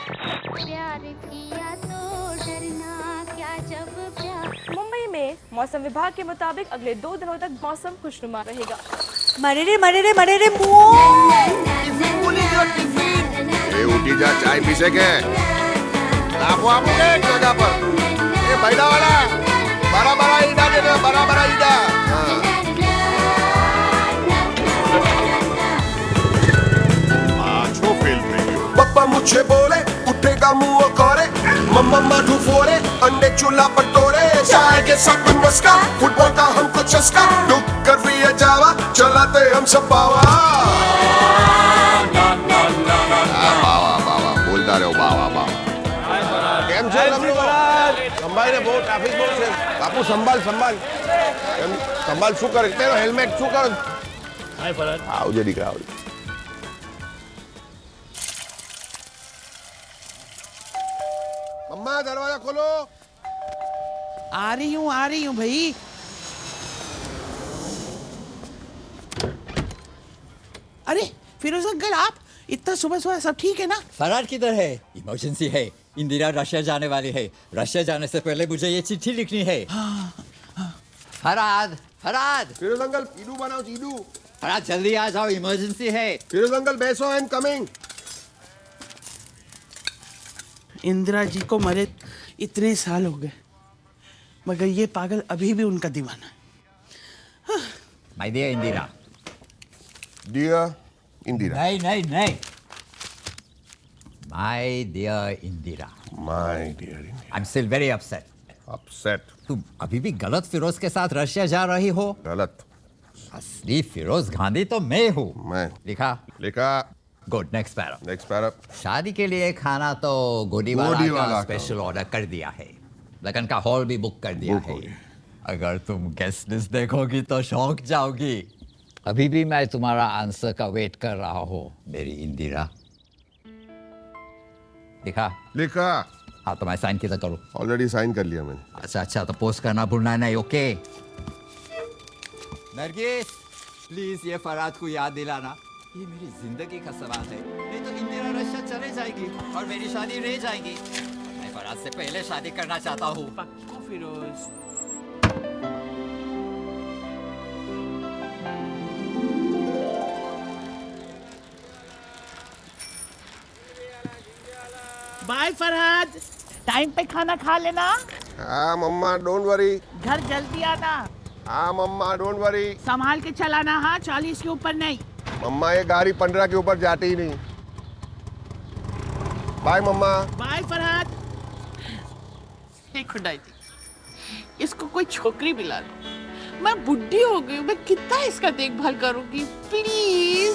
प्यार किया तो डरना क्या जब प्यार। मुंबई में मौसम विभाग के मुताबिक अगले 2 दिनों तक मौसम खुशनुमा रहेगा। मरे रे मुओ। ए उठी जा, चाय पी सके लापो आपको एक जगह पर। ए बैठा वाला बड़ा बड़ा ईटा दे दो, बड़ा बड़ा ईटा। माचो फेल रही हो। पप्पा मुझे बोले उठेगा मुंह करे, मम्मा ढूंढोरे अंडे चूल्हा पर तोड़े। चाय के साथ मस्का, फुटबॉल का हमको चस्का, डुक कर भी ये जावा चलाते हम सब बावा। बावा बावा बोलता रहो, बावा बावा। કેમ છો તમે? સંભાળીને બહુ ટ્રાફિક બહુ છે. બાપુ સંભાળ સંભાળ. સંભાળ શું કરે? તેનો હેલ્મેટ શું કરે? હાય ફરજ. આવજે દીકરા આવજે. મમ્મા દરવાજા ખોલો. आ रही हूँ भाई। अरे फिरोज अंकल, आप इतना सुबह सुबह सब ठीक है ना? फरार किधर है? इमरजेंसी है। इंदिरा रशिया जाने वाली है। रशिया जाने से पहले मुझे ये चिट्ठी लिखनी है। फराद फराद ફિરોઝ અંકલ ઈડુ બનાવો ઈડુ. फराद जल्दी आ जाओ, इमरजेंसी है। ફિરોઝ અંકલ બેસો, આઈ એમ કમિંગ. इंदिरा जी को मरे इतने साल हो गए, मगर ये पागल अभी भी उनका दीवाना है। My dear Indira. Dear Indira. नहीं नहीं नहीं, my dear Indira. My dear Indira. I am still very upset. Upset. तुम अभी भी गलत फिरोज के साथ रशिया जा रही हो। गलत. असली फिरोज गांधी तो मैं हूँ। मैं. लिखा? लिखा. Good, next para. Next para. शादी के लिए खाना तो गोडीवाला गोडीवाला का का। स्पेशल ऑर्डर कर दिया है। लगन का हॉल भी बुक कर दिया बुक हो है। गया। अगर तुम गेस्ट लिस्ट देखोगी तो शौक जाओगी। अभी भी मैं तुम्हारा आंसर का वेट कर रहा हूँ मेरी इंदिरा। लिखा? लिखा. हाँ तो मैं साइन किधर करूँ? ऑलरेडी साइन कर लिया मैंने. अच्छा अच्छा, तो पोस्ट करना भूलना नहीं, ओके? नरगिस प्लीज ये फराद को याद दिलाना, ये मेरी जिंदगी का सवाल है। नहीं तो इंदिरा रशिया चले जाएगी और मेरी शादी रह जाएगी। मैं फराद से पहले शादी करना चाहता हूँ। पक्को फिरोज। बाय फरहाद, टाइम पे खाना खा लेना। हाँ मम्मा डोंट वरी. घर जल्दी आना। हाँ मम्मा डोंट वरी. संभाल के चलाना, हाँ 40 के ऊपर नहीं। मम्मा ये गाड़ी 15 के ऊपर जाती ही नहीं. बाय मम्मा. बाय फरहाद। खुदाई थी, इसको कोई छोकरी भी ला लो। मैं बुढ़ी हो गई हूँ, मैं कितना इसका देखभाल करूंगी, प्लीज।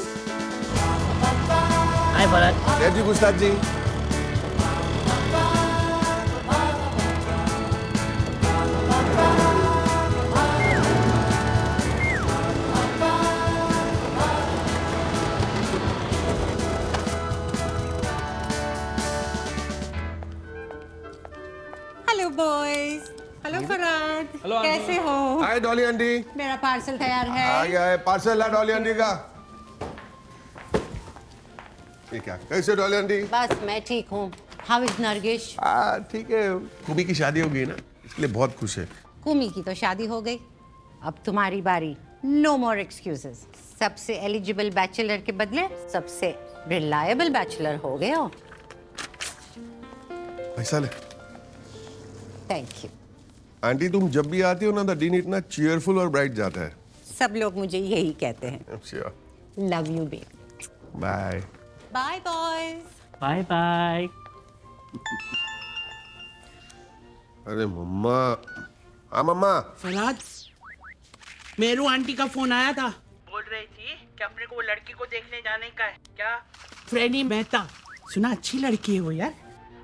હાય ફરજ. जय जी Gustad ji. Hello boys. Hello Farhad, कैसे हो? Hi Dolly aunty. मेरा पार्सल तैयार है। आ गया है पार्सल है डॉली आंटी का. ये क्या कैसे डॉली आंटी? बस मैं ठीक हूँ। How is Nargis? हाँ ठीक है. कुबी की शादी हो गई ना, इसके लिए बहुत खुश है. कुमी की तो शादी हो गई, अब तुम्हारी बारी। नो मोर एक्सक्यूजेस। सबसे एलिजिबल बैचलर के बदले सबसे रिलायबल बैचलर हो गए हो। पैसा ले. Thank you. आंटी तुम जब भी आती हो ना तो दिन इतना चीयरफुल और ब्राइट जाता है. सब लोग मुझे यही कहते हैं। Sure. Love you baby. Bye. Bye boys. Bye bye. अरे मम्मा. हाँ मम्मा. फरहाद, मेरू आंटी का फोन आया था, बोल रही थी कि अपने को वो लड़की को देखने जाने का है। क्या? फ्रेडी मेहता। सुना अच्छी लड़की है वो यार।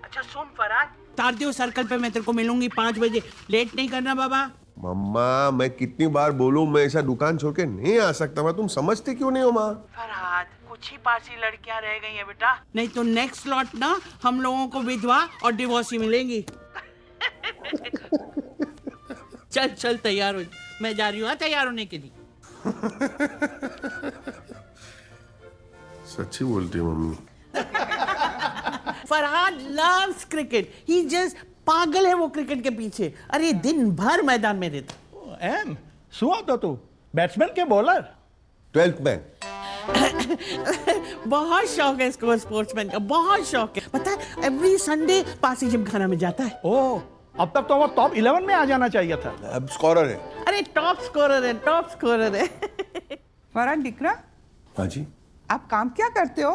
अच्छा सुन फरहाद, तारदेव सर्कल पे मैं तेरे को मिलूंगी 5 बजे। लेट नहीं करना बाबा। मम्मा मैं कितनी बार बोलूं, मैं ऐसा दुकान छोड़ के नहीं आ सकता. मैं तुम समझती क्यों नहीं हो माँ? फरहाद, कुछ ही पासी लड़कियां रह गई हैं बेटा, नहीं तो नेक्स्ट लॉट ना हम लोगों को विधवा और डिवोर्सी मिलेंगी। चल चल तैयार हो, मैं जा रही हूँ तैयार होने के लिए। सच्ची बोलती है mummy. Farhad loves cricket. He just पागल है वो क्रिकेट के पीछे. अरे दिन भर मैदान में रहता. एम શું હતો તું બેટ્સમેન કે બોલર 12th मैन. बहुत शौक है इसको स्पोर्ट्समैन का, बहुत शौक है. पता है एवरी संडे पासी जिम खाना में जाता है. ओह अब तक तो वो टॉप 11 में आ जाना चाहिए था अब स्कोरर है. अरे टॉप स्कोरर है, टॉप स्कोरर है. फरहाद दिकरा, हाँ जी, आप काम क्या करते हो?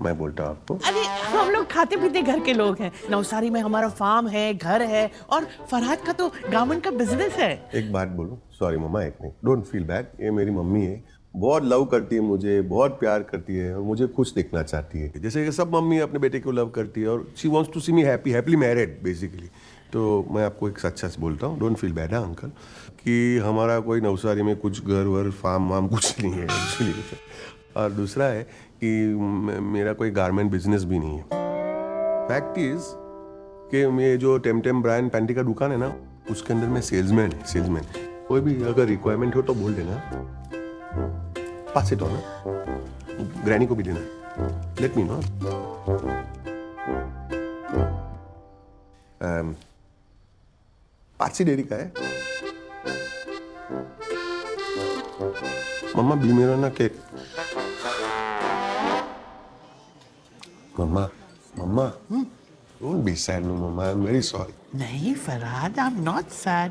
मैं बोलता हूँ आपको. अरे हम लोग खाते पीते घर के लोग हैं. नवसारी में हमारा फार्म है, घर है, और फरहाद का तो गारमेंट का बिजनेस है. एक बात बोलूं, सॉरी मम्मा, एक नहीं, डोंट फील बैड. ये मेरी मम्मी है, बहुत लव करती है मुझे, बहुत प्यार करती है और मुझे खुश देखना चाहती है, जैसे कि सब मम्मी अपने बेटे को लव करती है. और she wants to see me happy, happily married basically. तो मैं आपको एक सच सच बोलता हूँ, डोंट फील बैड है अंकल, कि हमारा कोई नवसारी में कुछ घर वर फार्म वाम कुछ नहीं है एक्चुअली. और दूसरा है कि मेरा कोई गारमेंट बिजनेस भी नहीं है. फैक्ट इज कि मैं जो टेम ब्रांड पैंटी का दुकान है ना, उसके अंदर मैं सेल्समैन है, सेल्समैन. कोई भी अगर रिक्वायरमेंट हो तो बोल देना, पास इट ऑन ना, ग्रैनी को भी देना, let me know. Parsi dairy का है. मम्मा भी मेरा ना cake. Mamma mamma don't be sad mamma, I am very sorry. नहीं Farhad, I am not sad.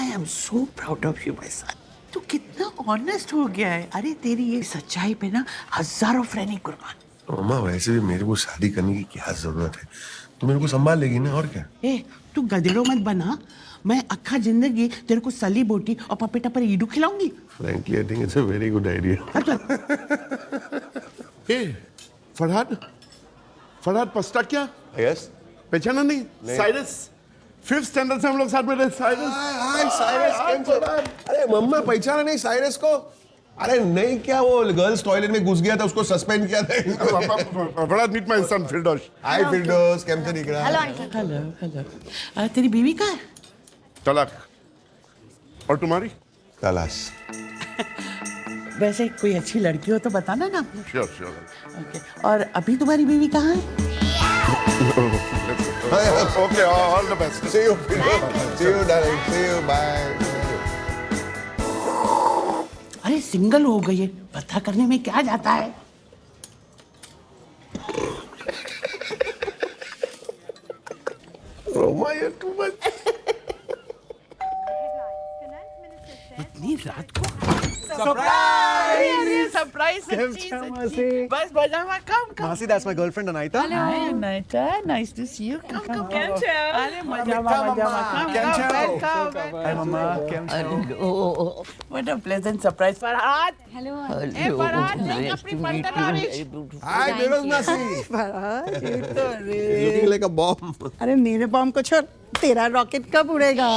I am so proud of you my son. तू कितना ऑनेस्ट हो गया है. अरे तेरी ये सच्चाई पे ना हजारों फ्रेंड कुर्बान. मम्मा वैसे भी मेरे को शादी करने की क्या जरूरत है, तू मेरे को संभाल लेगी ना, और क्या. ए तू गधेड़ो मत बना. मैं अक्खा जिंदगी तेरे को सली बोटी और पपेटा पर ईडू खिलाऊंगी. Frankly I think it's a very good idea. ए फरहाद, फरहाद पस्ता क्या? यस, पहचाना नहीं? साइरस, 5th स्टैंडर्ड से हम लोग साथ में रहे. साइरस. हाय साइरस. अरे मम्मा पहचाना नहीं साइरस को? अरे नहीं, क्या वो गर्ल्स टॉयलेट में घुस गया था, उसको सस्पेंड किया था. फरहाद मीट माय सन फिरदौस. हाय फिरदौस, कैसे दिख रहा है? Hello uncle. Hello hello. तेरी बीवी कहाँ है? तलाक. और तुम्हारी? तलाश. वैसे कोई अच्छी लड़की हो तो बताना ना. Sure sure. ओके. और अभी तुम्हारी बीवी कहाँ है? Okay, all the best. See you, see you darling, see you, bye. अरे सिंगल हो गई है, पता करने में क्या जाता है. Roma, you're too much. इतनी रात को सरप्राइज. सरप्राइज. बस बजावा. कम मासी that's my girlfriend Anaita. Hi Anaita, nice to see you. Come come. કેમ છો? अरे मजामा मजामा. કેમ છો? वेलकम. हाय मम्मा, કેમ છો? What a pleasant surprise. Farhad. Hello. ए फरहाद, देख अपनी पलटन आ रही. Hi, Firoz Masi. फरहाद, ये तो रे. Looking like a bomb. अरे मेरे बॉम्ब को छोड़, तेरा रॉकेट कब उड़ेगा?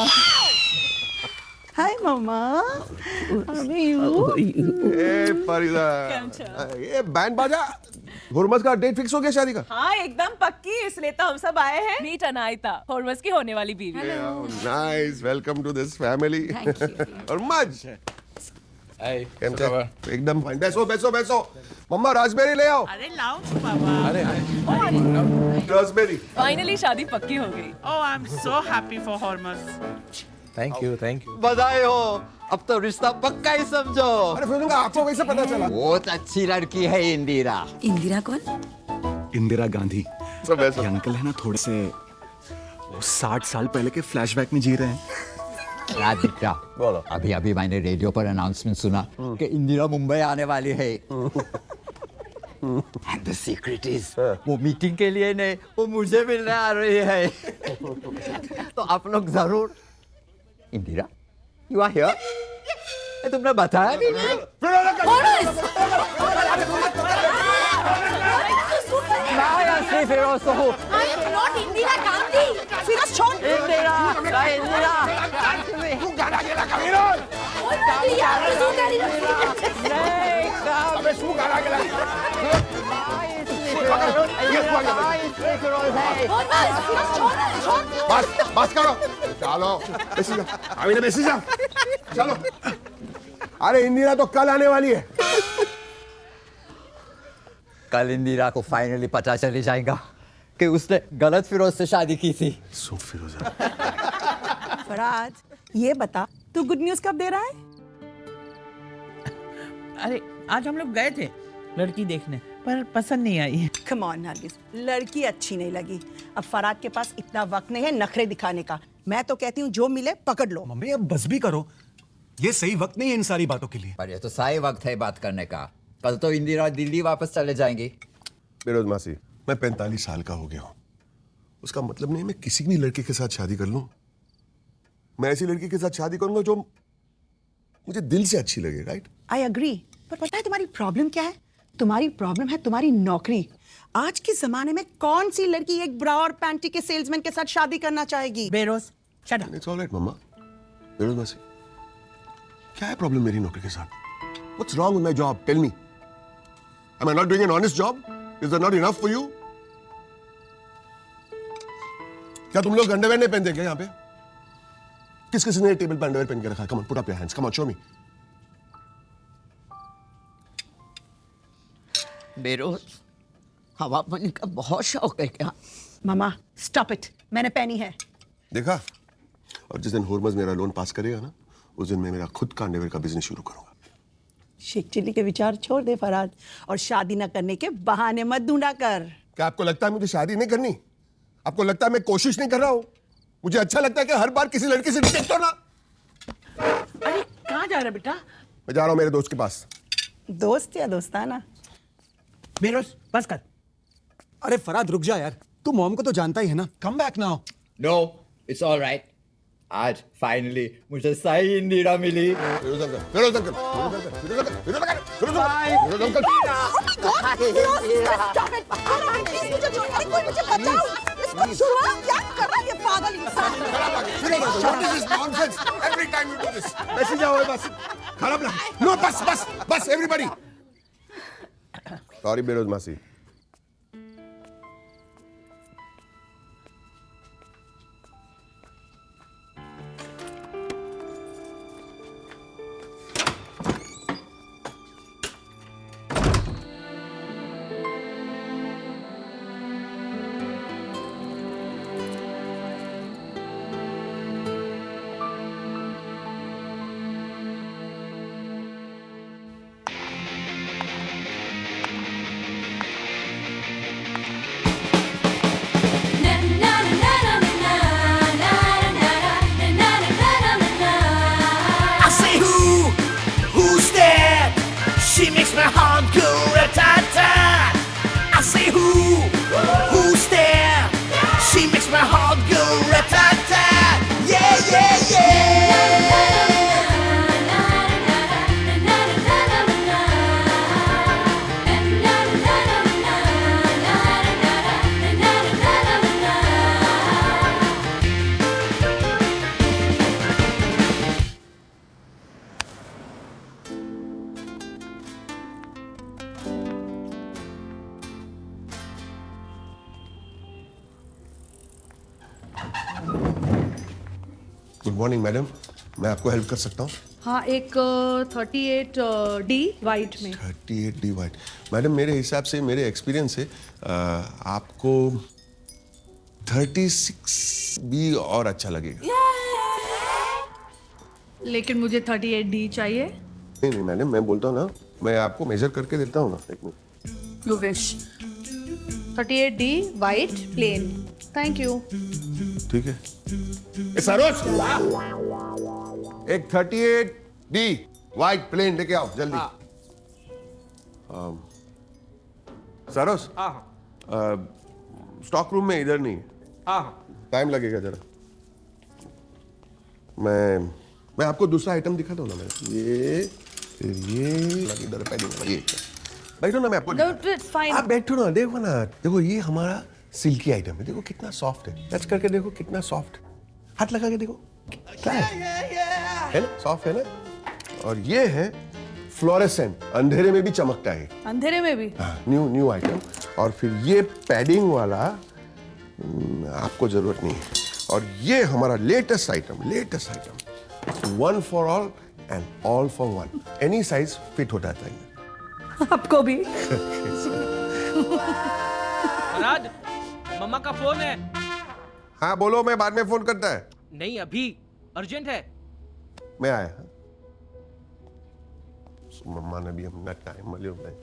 हाय मम्मा, अभी ए फरीदा, ये बैंड बाजा. हुरमस का डेट फिक्स हो गया शादी का? हाँ एकदम पक्की, इसलिए तो हम सब आए हैं. मीट अनाइता, हॉर्मस की होने वाली बीवी. Nice, welcome to this family. और मज केम छे? एकदम फाइन. बैसो बैसो बैसो. मम्मा रास्पबेरी ले आओ. अरे लाओ बाबा. रास्पबेरी. फाइनली शादी पक्की हो गई. Oh, I'm so happy for Hormuz. Thank you, thank you. बधाई हो, अब तो रिश्ता पक्का ही समझो. अरे फिर आपको कैसे पता चला? बहुत अच्छी लड़की है इंदिरा. इंदिरा कौन? इंदिरा गांधी. सो बैसो. ये अंकल है ना, थोड़े से वो 60 साल पहले के फ्लैशबैक में जी रहे हैं. क्या दिखा? बोलो. अभी अभी मैंने रेडियो पर अनाउंसमेंट सुना कि इंदिरा मुंबई आने वाली है. And the secret is, वो मीटिंग के लिए नहीं, वो मुझे मिलने आ रही है. तो आप लोग जरूर. Indira, you are here? तुमने बताया भी नहीं. मैं फिरोज हूँ. I am not Indira Gandhi. Firoz छोड़. इंदिरा, इंदिरा. तू गाना गेला का फिरोज. यार तू गाड़ी अबे तू गाना गेला. बस बस करो. चलो बेसी जा. अभी तो बेसी जा. चलो. अरे इंदिरा तो कल आने वाली है. कल इंदिरा को फाइनली पता चल जाएगा कि उसने गलत फिरोज से शादी की थी। सो फिरोजा, फराज, ये बता तू गुड न्यूज कब दे रहा है? अरे आज हम लोग गए थे लड़की देखने, पर पसंद नहीं आई। कम ऑन नरगिस, लड़की अच्छी नहीं लगी। अब फराज के पास इतना वक्त नहीं है नखरे दिखाने का। मैं तो कहती हूँ जो मिले पकड़ लो। मम्मी अब बस भी करो, ये सही वक्त नहीं है इन सारी बातों के लिए। पर ये तो सही वक्त है बात करने का। कल तो इंदिरा दिल्ली वापस चले जाएंगी। फिरोज मासी, मैं 45 साल का हो गया हूँ, उसका मतलब नहीं मैं किसी भी लड़की के साथ शादी कर लूं। मैं ऐसी लड़की के साथ शादी करूंगा जो मुझे दिल से अच्छी लगे, राइट? आई अग्री, पर पता है तुम्हारी प्रॉब्लम क्या है? तुम्हारी प्रॉब्लम है तुम्हारी नौकरी। आज के जमाने में कौन सी लड़की एक ब्रा और पैंटी के सेल्समैन के साथ शादी करना चाहेगी? Behroz, shut up. It's alright mamma. Firoz मासी, क्या है प्रॉब्लम मेरी नौकरी के साथ? What's wrong with my job? Tell me. Am I not doing an honest job? Is that not enough for you? क्या तुम लोग अंडरवेयर नहीं पहनते क्या यहाँ पे? किस किसी ने टेबल पर अंडरवेयर पहन के रखा है? Come on, put up your hands. Come on, show me. Bureaus, हवा पानी का बहुत शौक है क्या? मामा स्टॉप इट, मैंने पहनी है। देखा? और जिस दिन होर्मज मेरा लोन पास करेगा ना, उस दिन मैं मेरा खुद का अंडरवेयर का बिजनेस शुरू करूंगा। शेख चिल्ली के विचार छोड़ दे फराज, और शादी न करने के बहाने मत ढूंढा कर। क्या आपको लगता है मुझे शादी नहीं करनी? आपको लगता है मैं कोशिश नहीं कर रहा हूं? मुझे अच्छा लगता है कि हर बार किसी लड़की से रिजेक्ट होना। अरे कहाँ जा रहा है बेटा? मैं जा रहा हूं मेरे दोस्त के पास। दोस्त या दोस्ताना? बेरोज, बस कर। अरे फराद रुक जा यार, तू मॉम को तो जानता ही है ना। Come back now. No, it's all right. आज फाइनली मुझे सही इंदिरा मिली। Firoz uncle, Firoz uncle, Firoz uncle, Firoz uncle, Firoz uncle, Firoz uncle, Firoz uncle. Every time you do this, ऐसे जाओ बस, खराब ना। No, बस, बस, बस, everybody. Sorry, बेरोज मासी। She makes my heart go rat-tat-tat. I say who's there? She makes my heart go rat-tat-tat. Yeah, yeah, yeah. Good morning madam, मैं आपको हेल्प कर सकता हूँ? हाँ, एक 38D वाइट में। 38D white. मैडम मेरे हिसाब से, मेरे एक्सपीरियंस से आपको 36B और अच्छा लगेगा। लेकिन मुझे 38D चाहिए। नहीं नहीं मैडम, मैं बोलता हूँ ना, मैं आपको मेजर करके देता हूँ ना। एक minute. You wish. 38D white plain. Thank you. ठीक है। सरोज, एक 38D वाइट प्लेन लेके आओ जल्दी। सरोज, स्टॉक रूम में इधर नहीं है। टाइम लगेगा जरा। मैं आपको दूसरा आइटम दिखा दूँ ना। मैं ये फिर ये इधर पैडिंग, ये बैठो ना, मैं आपको आप बैठो ना, देखो ना। देखो ये हमारा सिल्की आइटम है, देखो कितना सॉफ्ट है। टच करके देखो कितना सॉफ्ट, हाथ लगा के देखो क्या है ना, सॉफ्ट है ना। और ये है फ्लोरेसेंट, अंधेरे में भी चमकता है। अंधेरे में भी? New item. और फिर ये पैडिंग वाला आपको जरूरत नहीं है। और ये हमारा latest item, one for all and all for one. Any size fit हो जाता है। आपको भी। फराद, मम्मा का फोन है। हाँ बोलो, मैं बाद में फोन करता है। नहीं अभी अर्जेंट है। मैं आया। मम्मा ने भी अपना टाइम मिलियो नहीं।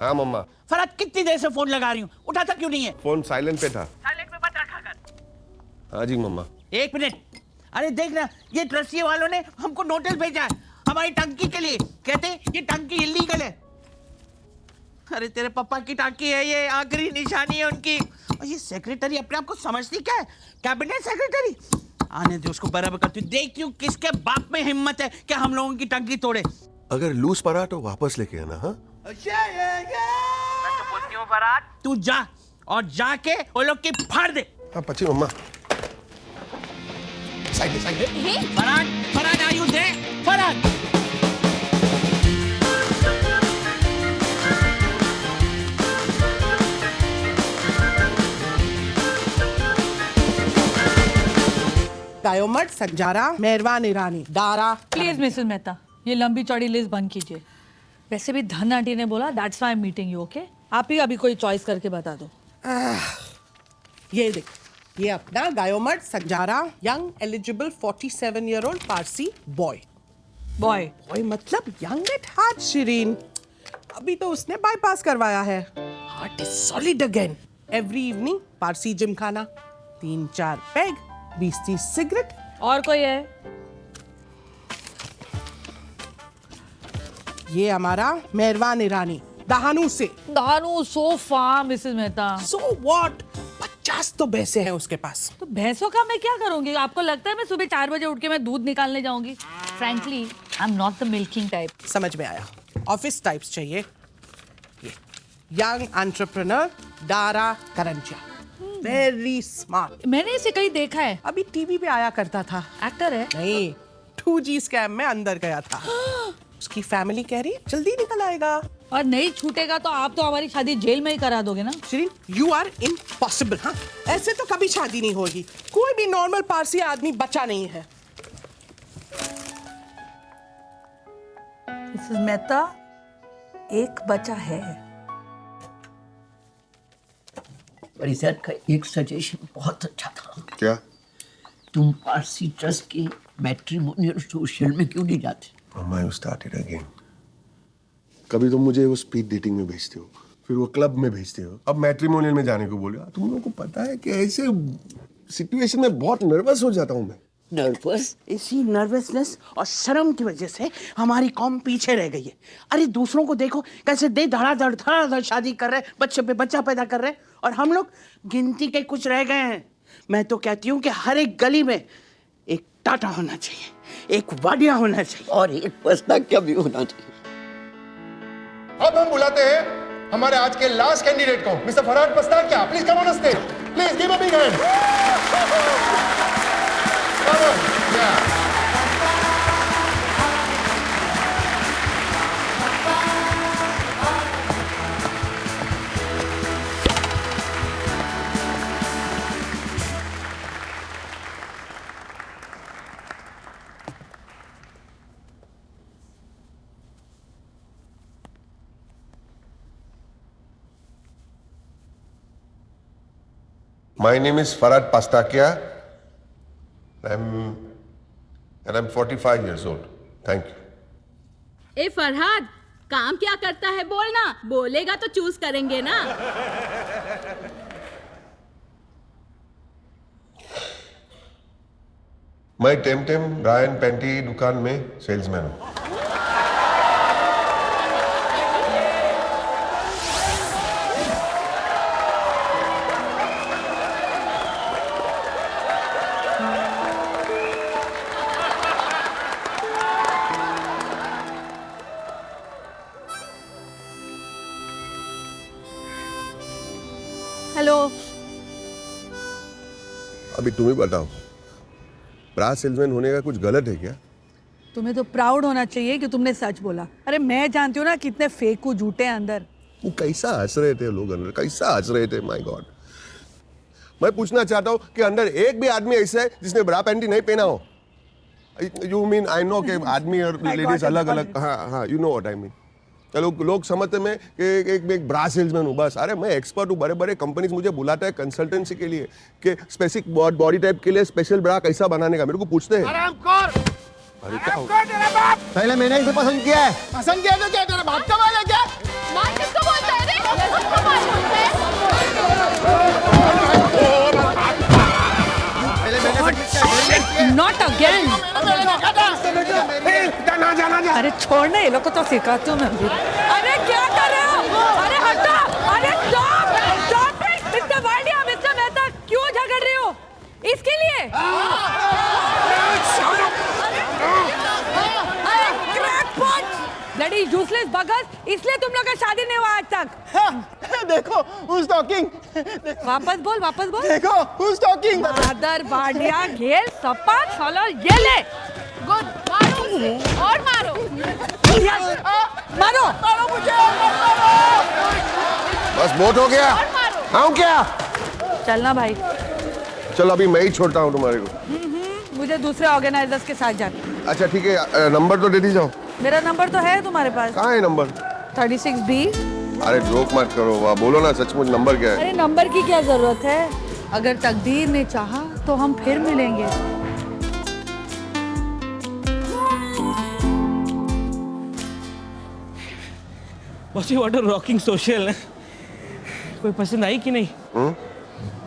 हाँ मम्मा। फरहत कितनी देर से फोन लगा रही हूँ, उठाता क्यों नहीं है? फोन साइलेंट पे था। साइलेंट पे मत रखा कर। हाँ जी मम्मा। 1 मिनट। अरे देख ना, ये ट्रस्टी वालों ने हमको नोटिस भेजा है हमारी टंकी के लिए। कहते ये टंकी इलीगल है। अरे तेरे पापा की टांकी है ये, आखिरी निशानी है उनकी। और ये सेक्रेटरी अपने आप को समझती क्या है? Cabinet secretary. आने दे उसको, बराबर करती हूँ। देखती हूँ किसके बाप में हिम्मत है कि हम लोगों की टंकी तोड़े। अगर लूज पड़ा तो वापस लेके आना। हाँ मैं तो बोलती हूँ फरहत, तू जा और जाके वो लोग की फाड़ दे। हाँ पची mamma. Side side. Farhat are you there? Farhat. Gayomath, Sanjara, Meherban Irani, Dara. Please Mrs Mehta, ये लंबी चौड़ी लिस्ट बंद कीजिए। वैसे भी धन आंटी ने बोला that's why I am meeting you, okay? आप ही अभी कोई चॉइस करके बता दो। ये देख, ये अपना Gayomath, Sanjara, young eligible 47 year old Parsi boy. Boy मतलब यंग एट हार्ट शिरीन। अभी तो उसने बाईपास करवाया है। Heart is solid again. Every evening Parsi gymkhana, 3-4 peg, 20-30 cigarette. और कोई है? ये हमारा मेहरबान ईरानी, दहानू से। दानू सो फार मिसेस मेहता। सो व्हाट, 50 तो भैंसे हैं उसके पास। तो भैंसों का मैं क्या करूंगी? आपको लगता है मैं सुबह 4 बजे उठ के मैं दूध निकालने जाऊंगी? Frankly I am not the milking type. समझ में आया। ऑफिस टाइप्स चाहिए। ये यंग एंटरप्रेन्योर, दारा करंजा, वेरी स्मार्ट। मैंने इसे कहीं देखा है। अभी टीवी पे आया करता था। एक्टर है? नहीं, 2G स्कैम में अंदर गया था। उसकी फैमिली कह रही जल्दी निकल आएगा। और नहीं छूटेगा तो आप तो हमारी शादी जेल में ही करा दोगे ना? Shirin, you are impossible. हाँ, ऐसे तो कभी शादी नहीं होगी। कोई भी नॉर्मल पारसी आदमी बचा नहीं है। मिसेस मेहता, एक बचा है। परिषद का एक सजेशन बहुत अच्छा था। क्या? तुम पारसी ट्रस्ट के मैट्रिमोनियल सोशल में क्यों नहीं जाते? मम्मा यू स्टार्टेड अगेन। कभी तुम मुझे वो स्पीड डेटिंग में भेजते हो, फिर वो क्लब में भेजते हो, अब मैट्रिमोनियल में जाने को बोले। तुम लोगों को पता है कि ऐसे सिचुएशन में बहुत नर्वस हो जाता हूँ मैं। नर्वस? इसी नर्वसनेस और शर्म की वजह से हमारी कौम पीछे रह गई है। अरे दूसरों को देखो कैसे दे धड़ाधड़ शादी कर रहे, बच्चे पे बच्चा पैदा कर रहे, और हम लोग गिनती के कुछ रह गए हैं। मैं तो कहती हूँ कि हर एक गली में एक टाटा होना चाहिए, एक वाडिया होना चाहिए, और एक पस्ताक्या भी होना चाहिए। अब हम बुलाते हैं हमारे आज के लास्ट कैंडिडेट को, mister Farhad Pastakia. Please come on stage, please give a big hand. Come on. My name is Farhad Pastakia. I'm 45 years old. Thank you. ए फरहाद, काम क्या करता है बोलना, बोलेगा तो चूज करेंगे ना। मैं टेमटेम रायन पेंटी दुकान में सेल्समैन हूँ। हेलो। अभी तुम ही बताओ, ब्रा सेल्समैन होने का कुछ गलत है क्या? तुम्हें तो प्राउड होना चाहिए कि तुमने सच बोला। अरे मैं जानती हूँ ना कितने फेक झूठे हैं अंदर। वो कैसा हंस रहे थे लोग अंदर, कैसा हंस रहे थे, माय गॉड। मैं पूछना चाहता हूँ कि अंदर एक भी आदमी ऐसा है जिसने ब्रा पैंटी नहीं पहना हो? यू मीन, आई नो कि आदमी और लेडीज अलग अलग, हाँ हाँ, you know what I mean. लोग समझते मैं कि एक ब्रा सेल्समैन हूँ बस। अरे मैं एक्सपर्ट हूँ, बड़े बड़े कंपनीज मुझे बुलाता है कंसल्टेंसी के लिए कि स्पेसिफिक बॉडी टाइप के लिए स्पेशल ब्रा कैसा बनाने का, मेरे को पूछते हैं। अरे क्या हो? पहले मैंने इसे पसंद किया है। पसंद किया तो क्या तेरा बाप का माल है क्या? माँ किसको बोलता है रे? किसको माँ बोलता है? Not again. अरे छोड़ना, ये लोग को तो सिखाती हूँ मैं भी। अरे क्या कर रहे हो? अरे हटो! अरे stop! Stop it! Mister Wadia, mister Mehta, क्यों झगड़ रहे हो? इसके लिए? अरे क्रैकपॉट! ब्लडी यूजलेस बगस, इसलिए तुम लोग का शादी नहीं हुआ आज तक। देखो who's talking? वापस बोल, वापस बोल। देखो who's talking? फादर वाडिया घेल सपा चलो ये ले। गुड, मारो और मारो। मारो मारो मुझे, बस बहुत हो गया। हाँ क्या? चलना भाई। चलो अभी मैं ही छोड़ता हूँ तुम्हारे को। मुझे दूसरे ऑर्गेनाइजर्स के साथ जाना। अच्छा ठीक है, नंबर तो दे दी जाओ। मेरा नंबर तो है तुम्हारे पास। कहाँ है नंबर? 36B। अरे जोक मत करो, वाह बोलो ना सचमुच नंबर क्या है? अरे नंबर की क्या जरूरत है? अगर तकदीर ने चाहा तो हम फिर मिलेंगे। बॉस ये वाटर रॉकिंग सोशल है। कोई पसंद आई कि नहीं?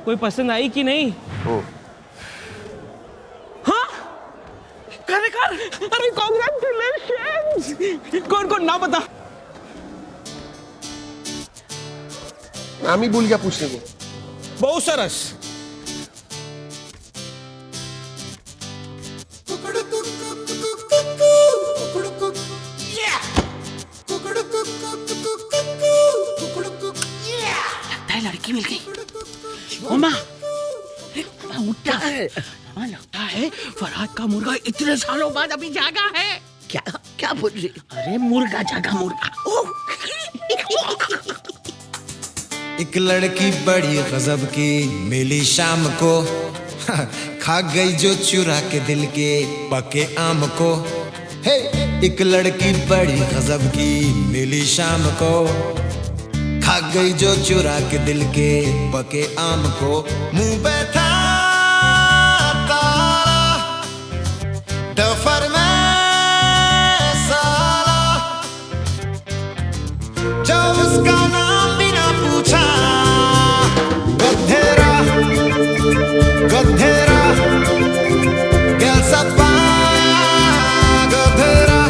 कोई पसंद आई कि नहीं? हाँ? अरे कांग्रेचुलेशंस! कौन ना बता। नाम ही भूल गया पूछने को। बहुत सरस। लगता है लड़की मिल गई। ओमा उठा है। लगता है फरहाद का मुर्गा इतने सालों बाद अभी जागा है। क्या क्या बोल रही? अरे मुर्गा जागा, मुर्गा। एक लड़की बड़ी गजब की मिली शाम को, खा गई जो चुरा के दिल के पके आम को। हे एक लड़की बड़ी गजब की मिली शाम को, खा गई जो चुरा के दिल के पके आम को। मुंह पे था ताला, डफर में साला, जो उसका नाम भी ना पूछा। गधेरा गधेरा गैल सपा गधेरा।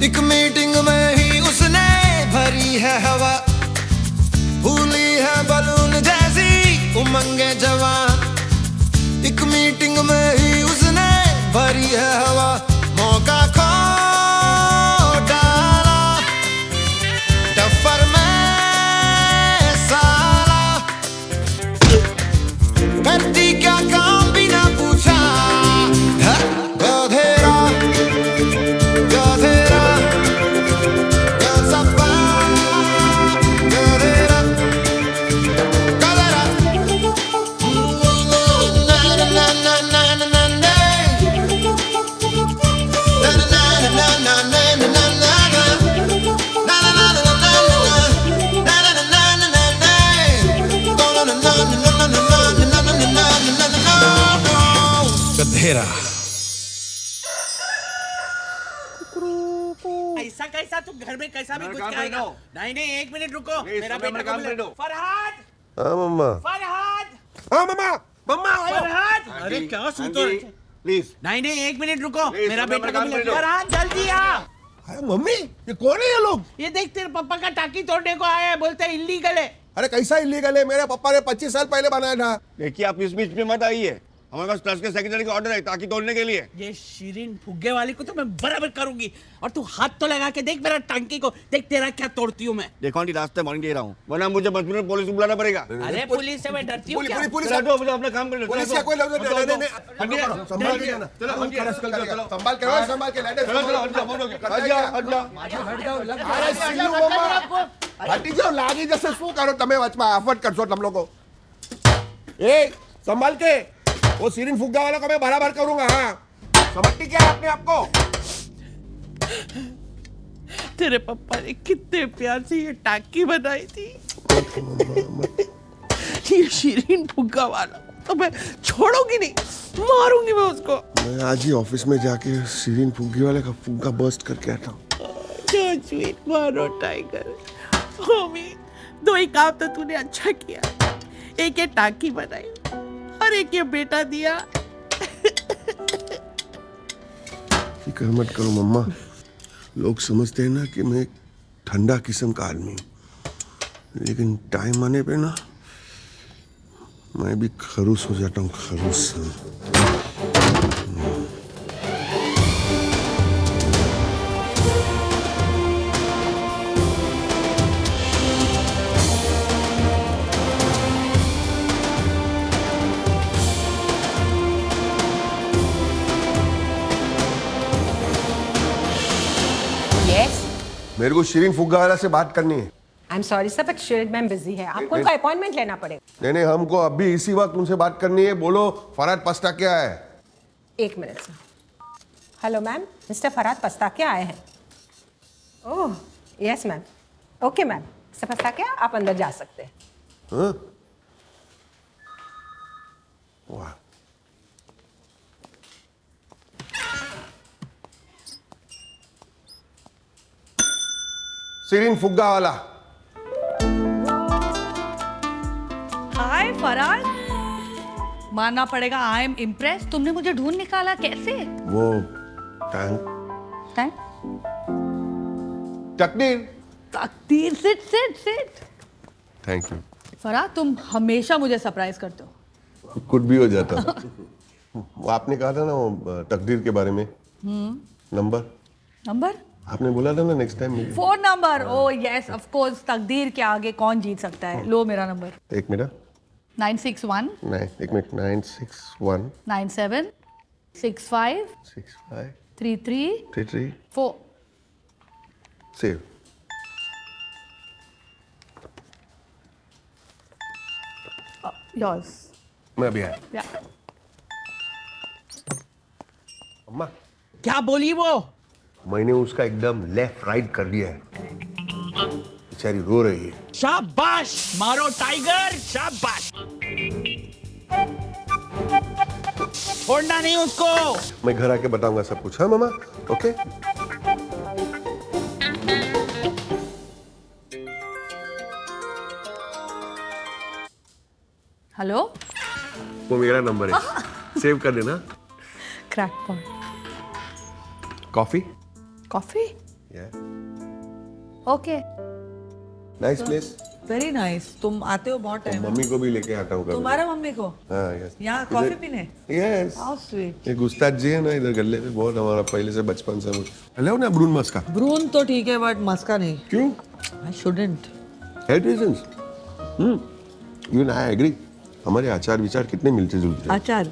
एक मीटिंग में ही उसने भरी है हवा, भूली है बलून जैसी उमंगे जवां। एक मीटिंग में ही उसने भरी है हवा, मौका खो डाला टफ्फर में साला। करती क्या काम बिना पूछा, गधेरा गधेरा। ऐसा कैसा तू घर में कैसा भी घुस के आएगा? नहीं नहीं, एक मिनट रुको, मेरा बेटा को बुला। फरहाद! हाँ मम्मा। फरहाद! हाँ मम्मा। मम्मा फरहाद! अरे क्या सुनते हो? प्लीज। नहीं नहीं, एक मिनट रुको, मेरा बेटा को बुला। फरहाद जल्दी आ। मम्मी ये कौन है ये लोग? ये देख तेरे पापा का टाकी तोड़ने को आया है, बोलते हैं इल्लीगल है। अरे कैसा इलीगल है? मेरे पापा ने 25 साल पहले बनाया था। देखिए आप इस बीच में मत आइए। हमारे पास ट्रस्ट के सेक्रेटरी का ऑर्डर है ताकि तोड़ने के लिए। ये शीरीन फुग्गे वाली को तो मैं बराबर करूंगी। और तू हाथ तो लगा के देख मेरा टंकी को, देख तेरा क्या तोड़ती हूँ मैं। देखो आंटी, रास्ते मान दे रहा हूँ, वरना मुझे मजबूरन पुलिस को बुलाना पड़ेगा। अरे पुलिस से मैं डरती हूँ क्या? पुलिस मुझे अपना काम करने दो। पुलिस का कोई लफ्ज़ नहीं, संभाल के जाना। चलो संभाल के संभाल के लेडीज चलो हट जाओ। अरे सिल्लू मम्मा हटी जाओ, लागी जैसे શું કરો તમે વચમાં આફત કરશો તમ લોકો। ए संभाल के, वो सीरीन फुग्गा वाला को मैं बराबर करूंगा। हाँ समझती क्या आपने आपको? तेरे पापा ने कितने प्यार से ये टाकी बनाई थी। ये शीरीन फुग्गा वाला तो मैं छोड़ूंगी नहीं, मारूंगी मैं उसको। मैं आज ही ऑफिस में जाके सीरीन फुग्गी वाले का फुग्गा बस्ट करके आता हूँ। स्वीट मारो टाइगर। होमी, दो ही काम तो तूने अच्छा किया, एक ये टाकी बनाई और एक ये बेटा दिया। फिक्र मत करो मम्मा, लोग समझते हैं ना कि मैं एक ठंडा किस्म का आदमी हूँ, लेकिन टाइम आने पे ना मैं भी खरूस हो जाता हूँ, खरूस। मेरे को शीरीन फुग्गा वाला से बात करनी है। I am sorry sir, but Shirin ma'am busy है, आपको उनका अपॉइंटमेंट लेना पड़ेगा। नहीं, हमको अभी इसी वक्त उनसे बात करनी है। बोलो फरहाद पस्ता क्या है? एक minute sir. Hello ma'am, mister Farhad pasta क्या आए हैं? Oh yes ma'am, okay ma'am, mister pasta क्या आप अंदर जा सकते हैं। हाँ? वाह, सीरीन फुग्गा वाला। हाय फरहाद, मानना पड़ेगा आई एम इम्प्रेस। तुमने मुझे ढूंढ निकाला कैसे? वो टैंक तकदीर। तकदीर, sit sit sit. Thank you Farhad, तुम हमेशा मुझे सरप्राइज करते हो। कुछ भी हो जाता। वो आपने कहा था ना वो तकदीर के बारे में। नंबर आपने बोला था ना next time. 4 number. O yes of course, तकदीर के आगे कौन जीत सकता है। लो मेरा नंबर। एक मिनट। 961 एक मिनट। 961 97 65 33 4 सेव। योर्स। मैं अभी आया। अम्मा क्या बोली वो? मैंने उसका एकदम लेफ्ट राइट कर दिया है, बेचारी रो रही है। शाबाश, मारो टाइगर, शाबाश। छोड़ना नहीं उसको। मैं घर आके बताऊंगा सब कुछ। हाँ मामा, ओके। हेलो, वो मेरा नंबर है, सेव कर लेना। Crackpot. Coffee? Coffee? Okay. Nice place. Very nice. तुम आते हो बहुत टाइम। मम्मी को भी लेके आता हूँ। तुम्हारा मम्मी को? हाँ यस। यहाँ कॉफी पीने? यस। How sweet. एक उस्ताद जी है ना इधर गले पे, बहुत हमारा पहले से बचपन से। हेलो ना ब्रून मस्का। ब्रून तो ठीक है बट मस्का नहीं। क्यों? I shouldn't. Health reasons. Even I agree. हमारे आचार विचार कितने मिलते जुलते हैं। आचार।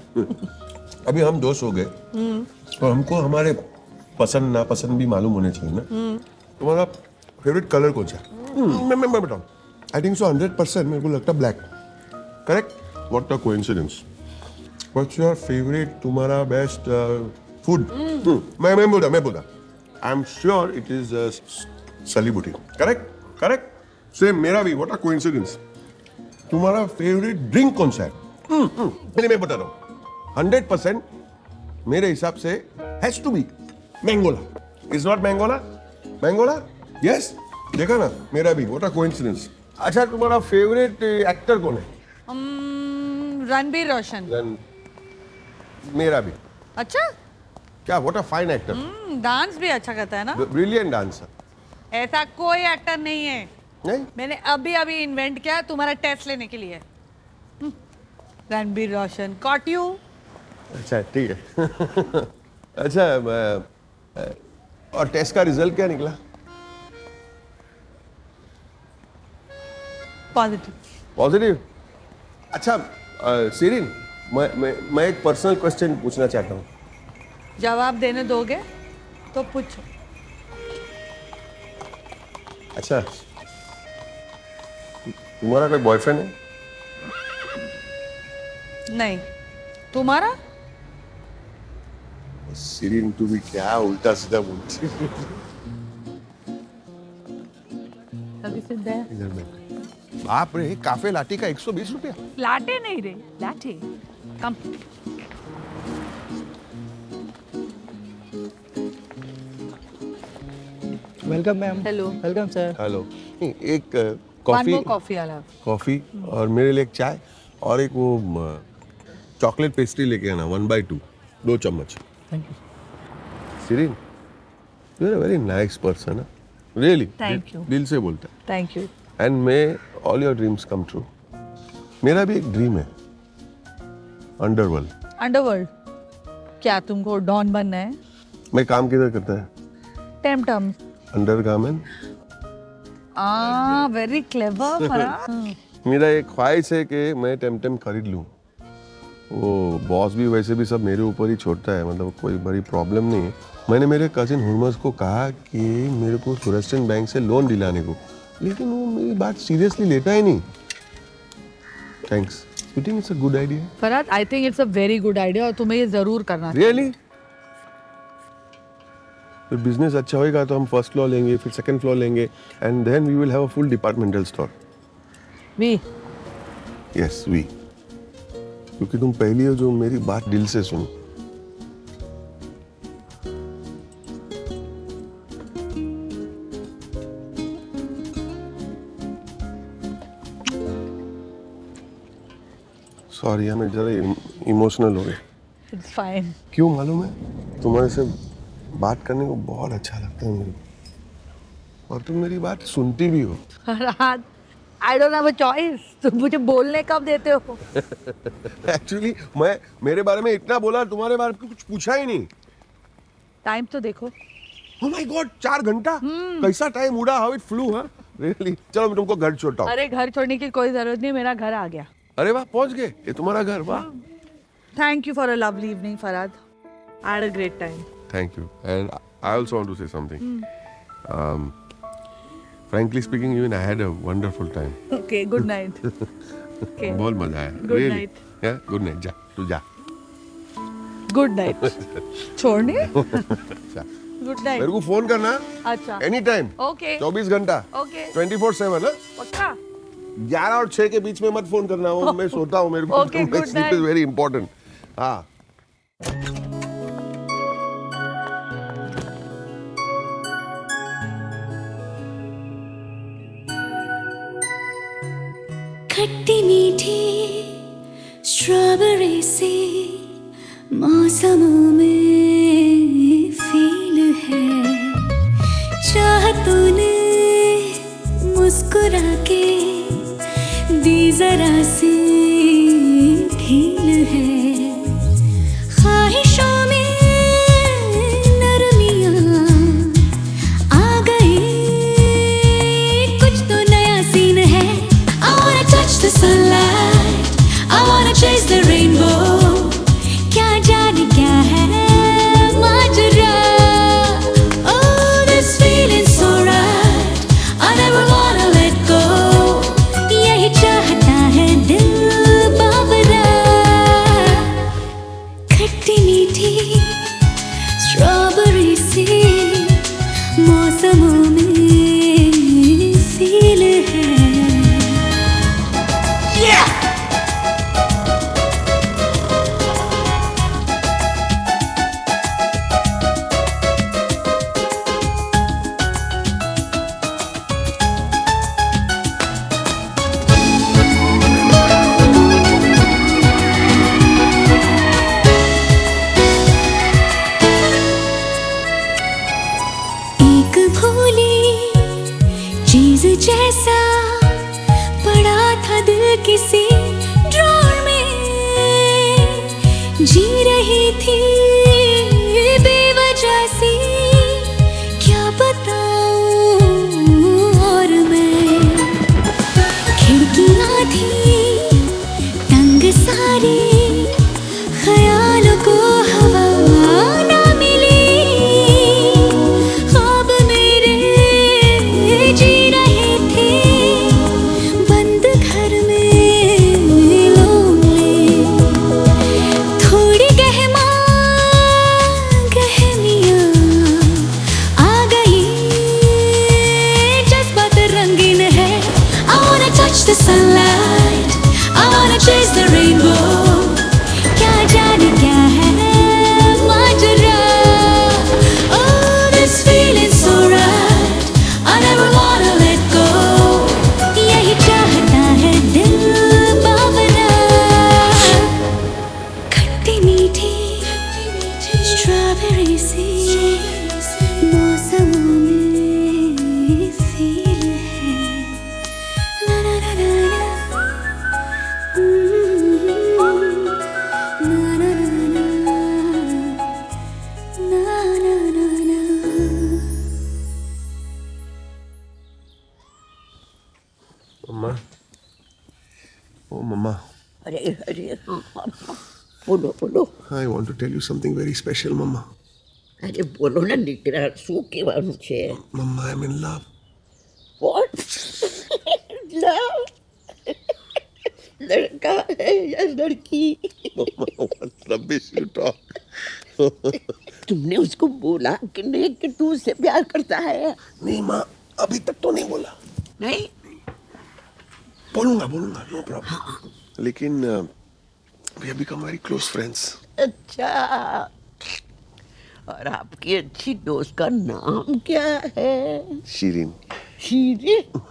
अभी हम दोस्त हो गए तो हमको हमारे पसंद नापसंद भी मालूम होने चाहिए ना। तुम्हारा फेवरेट कलर कौन सा है? मैं बताऊं। आई थिंक सो 100% मेरे को लगता है black. Correct? What a coincidence. What's your favourite, तुम्हारा बेस्ट फूड? मैं बोला I am sure it is salliboti. Correct? Same मेरा भी। What a coincidence. तुम्हारा फेवरेट ड्रिंक कौन सा है? मैं बता रहा हूँ। 100% मेरे हिसाब से has to be Mangola. Is not Mangola? Yes, देखा ना, मेरा भी। What a coincidence. अच्छा, तुम्हारा फेवरेट एक्टर कौन है? रणबीर रोशन। मेरा भी। अच्छा, क्या? What a fine actor. Dance भी अच्छा करता है ना। Brilliant dancer. ऐसा कोई एक्टर नहीं है। नहीं, मैंने अभी इन्वेंट किया तुम्हारा टेस्ट लेने के लिए। रणबीर रोशन, कॉट यू। अच्छा ठीक है अच्छा और टेस्ट का रिजल्ट क्या निकला? पॉजिटिव। पॉजिटिव? अच्छा सीरीन, मैं एक पर्सनल क्वेश्चन पूछना चाहता हूँ। जवाब देने दोगे तो पूछो। अच्छा, तुम्हारा कोई बॉयफ्रेंड है? नहीं। तुम्हारा? सीरीन तू भी क्या उल्टा सीधा बोलती है। अभी सिद्ध है। इधर में बाप रे, काफे लाठी का 120 रुपया। लाटे नहीं रे, latte. Come. Welcome ma'am. Hello. Welcome sir. Hello. एक कॉफी। कॉफी अलग। कॉफी और मेरे लिए एक चाय और एक वो चॉकलेट पेस्ट्री लेके आना 1/2, 2 चम्मच। Thank you. Shirin, you are a very nice person, really. Thank you. दिल से बोलता है। Thank you. And may all your dreams come true. मेरा भी एक ड्रीम है, अंडरवर्ल्ड। अंडरवर्ल्ड? क्या तुमको डॉन बनना है? मैं काम किधर करता है? टेम्टम। अंडरगारमेंट। Very clever Farhad. मेरा एक ख्वाहिश है कि मैं टेम्टम खरीद लूँ। वो बॉस भी वैसे भी सब मेरे ऊपर ही छोड़ता है, मतलब कोई बड़ी प्रॉब्लम नहीं है। मैंने मेरे कजिन हुरमस को कहा कि मेरे को सूरजचंद बैंक से लोन दिलाने को, लेकिन वो मेरी बात सीरियसली लेता ही नहीं। Thanks. You think it's a good idea? Farhad, I think it's a very good idea और तुम्हें ये जरूर करना चाहिए। रियली? फिर बिजनेस अच्छा होएगा तो हम फर्स्ट फ्लोर लेंगे, फिर सेकंड फ्लोर लेंगे, and then we will have a full departmental store. We? Yes we, क्योंकि तुम पहली हो जो मेरी बात दिल से सुनी। सॉरी, मैं जरा इमोशनल हो गया। It's fine. क्यों मालूम है? तुम्हारे से बात करने को बहुत अच्छा लगता है मेरे को, और तुम मेरी बात सुनती भी हो। Farhad, I don't have a choice. तुम मुझे बोलने कब देते हो? एक्चुअली मैं मेरे बारे में इतना बोला, तुम्हारे बारे में कुछ पूछा ही नहीं। टाइम तो देखो। Oh my God, 4 घंटा? कैसा टाइम उड़ा, how it flew, हाँ? Really? चलो मैं तुमको घर छोड़ता हूँ। अरे घर छोड़ने की कोई जरूरत नहीं, मेरा घर आ गया। अरे वाह, पहुँच गए? ये तुम्हारा घर? वाह। Thank you for a lovely evening, Farhad. I had a great time. Thank you. And I also want to say something. Frankly speaking, even I had a wonderful time. Okay, good night. Okay. बहुत मजा आया। Good really? night. Yeah, good night. जा, तू जा। Good night. छोड़ने? जा। Good night. मेरे को फोन करना। अच्छा। Any time. Okay. 24 घंटा। Okay. 24/7 ना? पक्का? 11 और 6 के बीच में मत फोन करना, वो मैं सोता हूँ, मेरे को Okay, good sleep night. is very important. हाँ। खट्टी मीठी स्ट्रॉबेरी से मौसमों में फील है, चाहतों ने मुस्कुरा के दी जरा सी ढील है, ख्वाहिशों में नरमियां आ गई, कुछ तो नया सीन है। I wanna touch the sunlight, I wanna chase the rainbow, क्या जाने क्या है माजरा। Oh, this feeling so right, I never wanna let go, यही चाहता है दिल बावरा। खट्टी मीठी स्ट्रॉबेरी सी मौसमों में फील है। sunlight. I wanna chase the rainbow. क्या जाने क्या है माजरा. Oh, this feeling so right. I never wanna let go. यही चाहता है दिल बावरा. खट्टी मीठी स्ट्रॉबेरी सी मौसमों में फील है. ना ना ना ना ना. ना ना ना ना. ना ना ना ना. मम्मा, ओ मम्मा, अरे अरे बोलो बोलो. I want to tell you something very special, Mama. अरे बोलो ना निकला શું કહેવાનું છે? Mama, I'm in love. What? Love? लड़का है या लड़की? Mama, what rubbish you talk. तुमने उसको बोला कि नहीं कि तू उससे प्यार करता है? नहीं माँ, अभी तक तो नहीं बोला. नहीं? बोलूंगा, no problem. लेकिन we have become very close friends. अच्छा. और आपकी अच्छी दोस्त का नाम क्या है? शीरीन. शीरीन?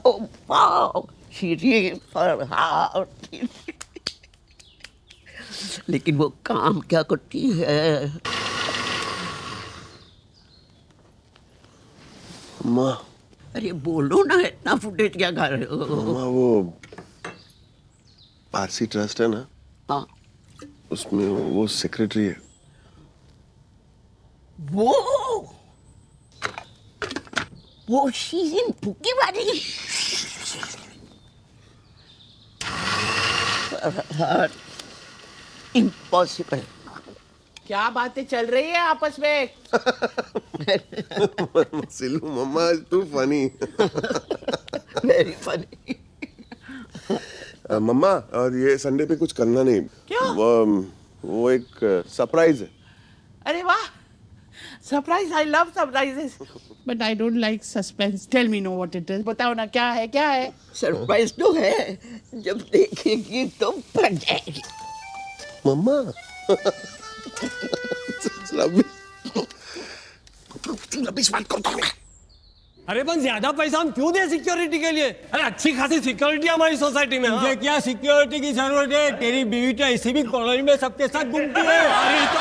Oh wow, Shirin Farhad. लेकिन वो काम क्या करती है? माँ. अरे बोलो ना, इतना फुटेज क्या कर रहे हो? माँ वो पारसी ट्रस्ट है ना, हाँ, उसमें वो सेक्रेटरी है. वो शीरीन भूखी वाली. इम्पॉसिबल. क्या बातें चल रही है आपस में? सिल्लू mamma, too funny. Very funny. Mamma, और ये संडे पे कुछ करना नहीं. क्यों? वो एक सरप्राइज है. अरे वाह, surprise. I love surprises. But I don't like suspense. Tell me no what it is. बताओ ना क्या है, क्या है? सरप्राइज तो है, जब देखेगी तो पड़ जाएगी. मम्मा. रबिश बात करता हूँ. अरे पर ज्यादा पैसा हम क्यों दे सिक्योरिटी के लिए? अरे अच्छी खासी सिक्योरिटी हमारी सोसाइटी में. मुझे क्या सिक्योरिटी की जरूरत है? तेरी बीवी तो ऐसी भी कॉलोनी में सबके साथ घूमती है. अरे तो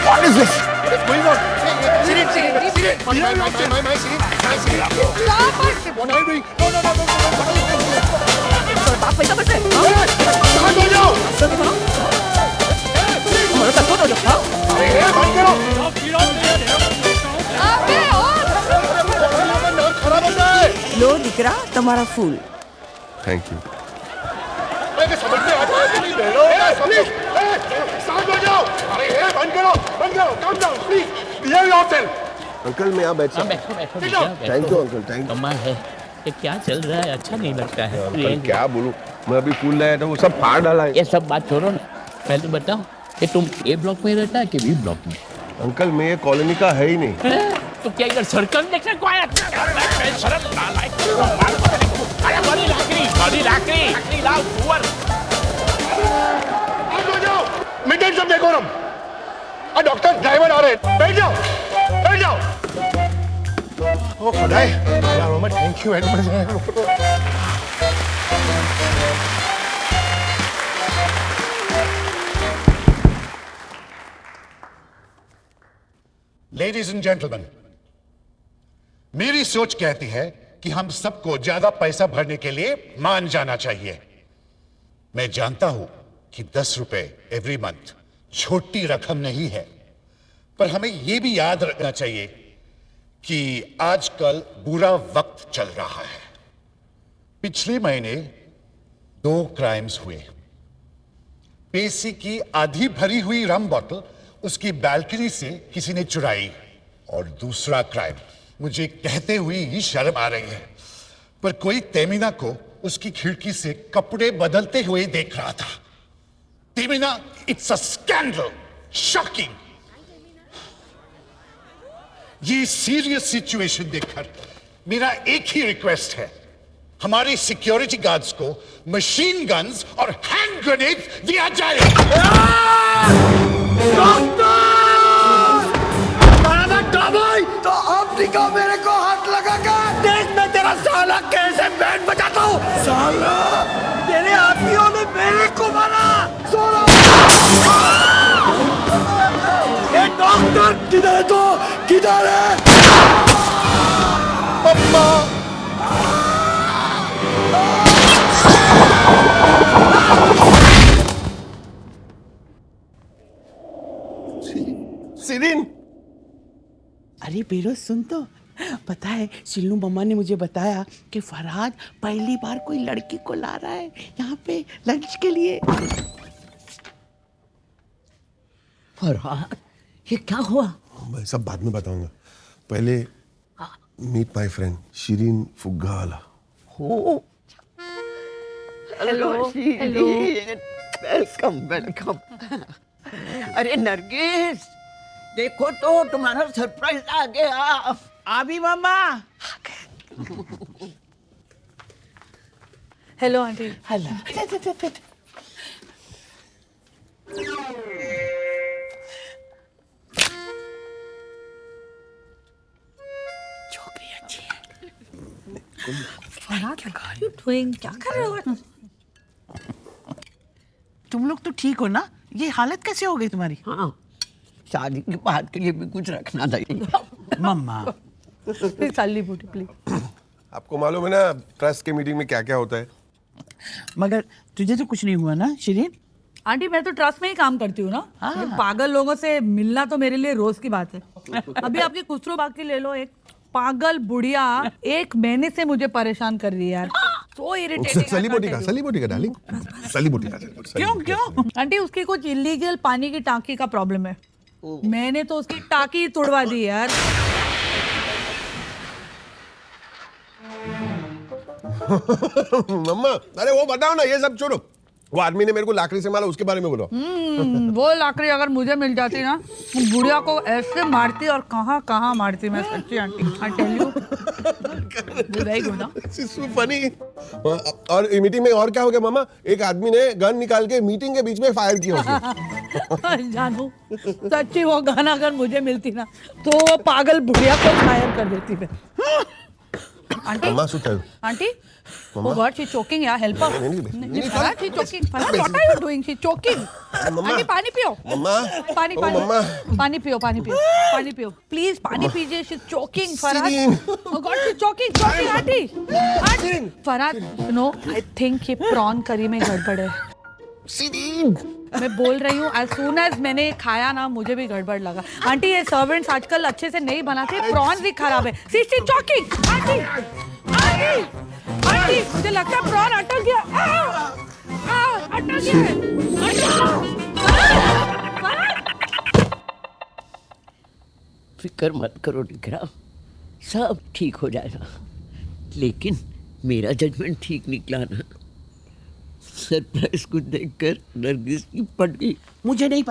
What is this? What's going on? Sirin. What are you doing? No. बाप पैसा बचे. शांत हो जाओ. हमारा तक तो जाओ. अरे बंद करो. अबे और नाम खराब होता है. लो दिकरा तुम्हारा फूल. Thank you. अरे समझ में आता है नहीं दे लो. प्लीज शांत हो जाओ. अरे बंद करो. Calm down, please. Behave yourself. Uncle मैं यहाँ बैठ सकता हूँ. Thank you uncle, thank you. कमाल है. ये क्या चल रहा है? अच्छा नहीं लगता है. अंकल क्या बोलूं, मैं अभी फूल लाया था, वो सब फाड़ डाला है. ये सब बात छोड़ो ना, पहले बताओ कि तुम ए ब्लॉक में रहता है कि बी ब्लॉक में? अंकल मैं ये कॉलोनी का है ही नहीं. तो क्या इधर सर्कल देखने को आया? मेंटेन सब देखो रम. डॉक्टर ड्राइवर आ रहे हैं. बैठ जाओ. ओ खुदाए, यार thank you. Ladies and gentleman, मेरी सोच कहती है कि हम सबको ज्यादा पैसा भरने के लिए मान जाना चाहिए। मैं जानता हूं कि 10 रुपए एवरी मंथ छोटी रकम नहीं है, पर हमें यह भी याद रखना चाहिए कि आजकल बुरा वक्त चल रहा है। पिछले महीने 2 क्राइम्स हुए। पेशी की आधी भरी हुई रम बोतल उसकी बालकनी से किसी ने चुराई, और दूसरा क्राइम मुझे कहते हुए ही शर्म आ रही है, पर कोई तेमिना को उसकी खिड़की से कपड़े बदलते हुए देख रहा था। तेमिना, इट्स अ स्कैंडल, शॉकिंग। ये सीरियस सिचुएशन देखकर मेरा एक ही रिक्वेस्ट है, हमारे सिक्योरिटी गार्ड्स को मशीन गन्स और हैंड ग्रेनेड दिया जाए। तो अब दिखा मेरे को हाथ लगा कर। देख मैं तेरा साला कैसे बैंड बजाता हूँ। साला तेरे हाथियों ने मेरे को मारा। सोना ये डॉक्टर किधर है? तो किधर है? पप्पा सिरिन, अरे बेरोज सुन तो, पता है सिल्लू मम्मा ने मुझे बताया कि फरहाद पहली बार कोई लड़की को ला रहा है यहाँ पे लंच के लिए। फरहाद, ये क्या हुआ? मैं सब बाद में बताऊंगा, पहले मीट माय फ्रेंड शिरीन फुग्गाला। हो हेलो हेलो, वेलकम वेलकम। अरे नरगिस, देखो तो तुम्हारा सरप्राइज आ गया। अभी मम्मा। Hello aunty. हेलो। छोकरी अच्छी है। क्या कर रहे हो? तुम लोग तो ठीक हो ना? ये हालत कैसे हो गई तुम्हारी? हाँ, शादी के बाद के लिए भी कुछ रखना चाहिए। मम्मा साली बूटी प्लीज। आपको मालूम है ना ट्रस्ट के मीटिंग में क्या क्या होता है? मगर तुझे तो कुछ नहीं हुआ ना शिरीन? आंटी मैं तो ट्रस्ट में ही काम करती हूँ ना। ये पागल लोगों से मिलना तो मेरे लिए रोज की बात है। अभी आपकी खुसरो बाकी ले लो, एक पागल बुढ़िया 1 महीने से मुझे परेशान कर रही है यार। So irritating। सली बोटी का डार्लिंग, सली बोटी का। क्यों? आंटी उसकी कुछ इलीगल पानी की टांकी का प्रॉब्लम है। मैंने तो उसकी टांकी तोड़वा दी यार। मम्मा, अरे वो बताओ ना, ये सब छोड़ो। वो आदमी ने मेरे को लाकड़ी से मारा, उसके बारे में बोलो। वो लाकड़ी अगर मुझे मिल जाती ना, बुढ़िया को ऐसे मारती और कहाँ मारती मैं, सच्ची आंटी। I tell you, very good ना। So funny. और मीटिंग में और क्या हो गया मम्मा? एक आदमी ने गन निकाल के मीटिंग के बीच में फायर किया। जानू, सच्ची वो गन अगर मुझे मिलती ना, तो वो पागल बुढ़िया को फायर कर देती मैं। Aunty, aunty, oh God, she's choking, yeah, help her. Farhad, she's choking. Farhad, what are you doing? She's choking. Aunty पानी पियो। मम्मा, पानी पियो। Please, पानी पीजिए। She's choking, Farhad. Oh God, she's choking, aunty. Farhad, no, I think ये prawn curry में गड़बड़ है। मैं बोल रही हूँ, as soon as मैंने खाया ना, मुझे भी गड़बड़ लगा। आंटी ये सर्वेंट्स आजकल अच्छे से नहीं बनाते, प्रॉन्स भी खराब है। She's choking, आंटी, मुझे लगता है प्रॉन अटक गया। अटक गया। फिक्र मत करो दिकरा, सब ठीक हो जाएगा। लेकिन मेरा जजमेंट ठीक निकला ना? सरप्राइज को देखकर नरगिस की पट गई। मुझे नहीं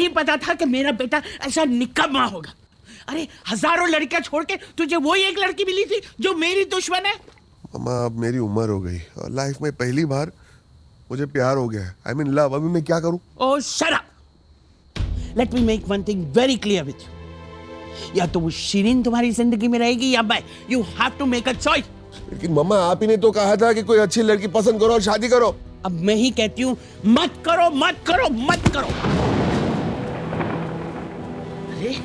पता था कि मेरा बेटा ऐसा निकम्मा होगा। अरे हजारों लड़कियां छोड़ के तुझे वही एक लड़की मिली थी जो मेरी दुश्मन है। मम्मा, अब मेरी उम्र हो गई और लाइफ में पहली बार मुझे प्यार हो गया है। I mean love. अभी मैं क्या करूं? Oh shut up. Let me make one thing very clear with you. या तो वो शिरीन तुम्हारी जिंदगी में रहेगी या मैं। You have to make a choice. लेकिन मम्मा, आप ही ने तो कहा था कि कोई अच्छी लड़की पसंद करो और शादी करो। अब मैं ही कहती हूँ मत करो। अरे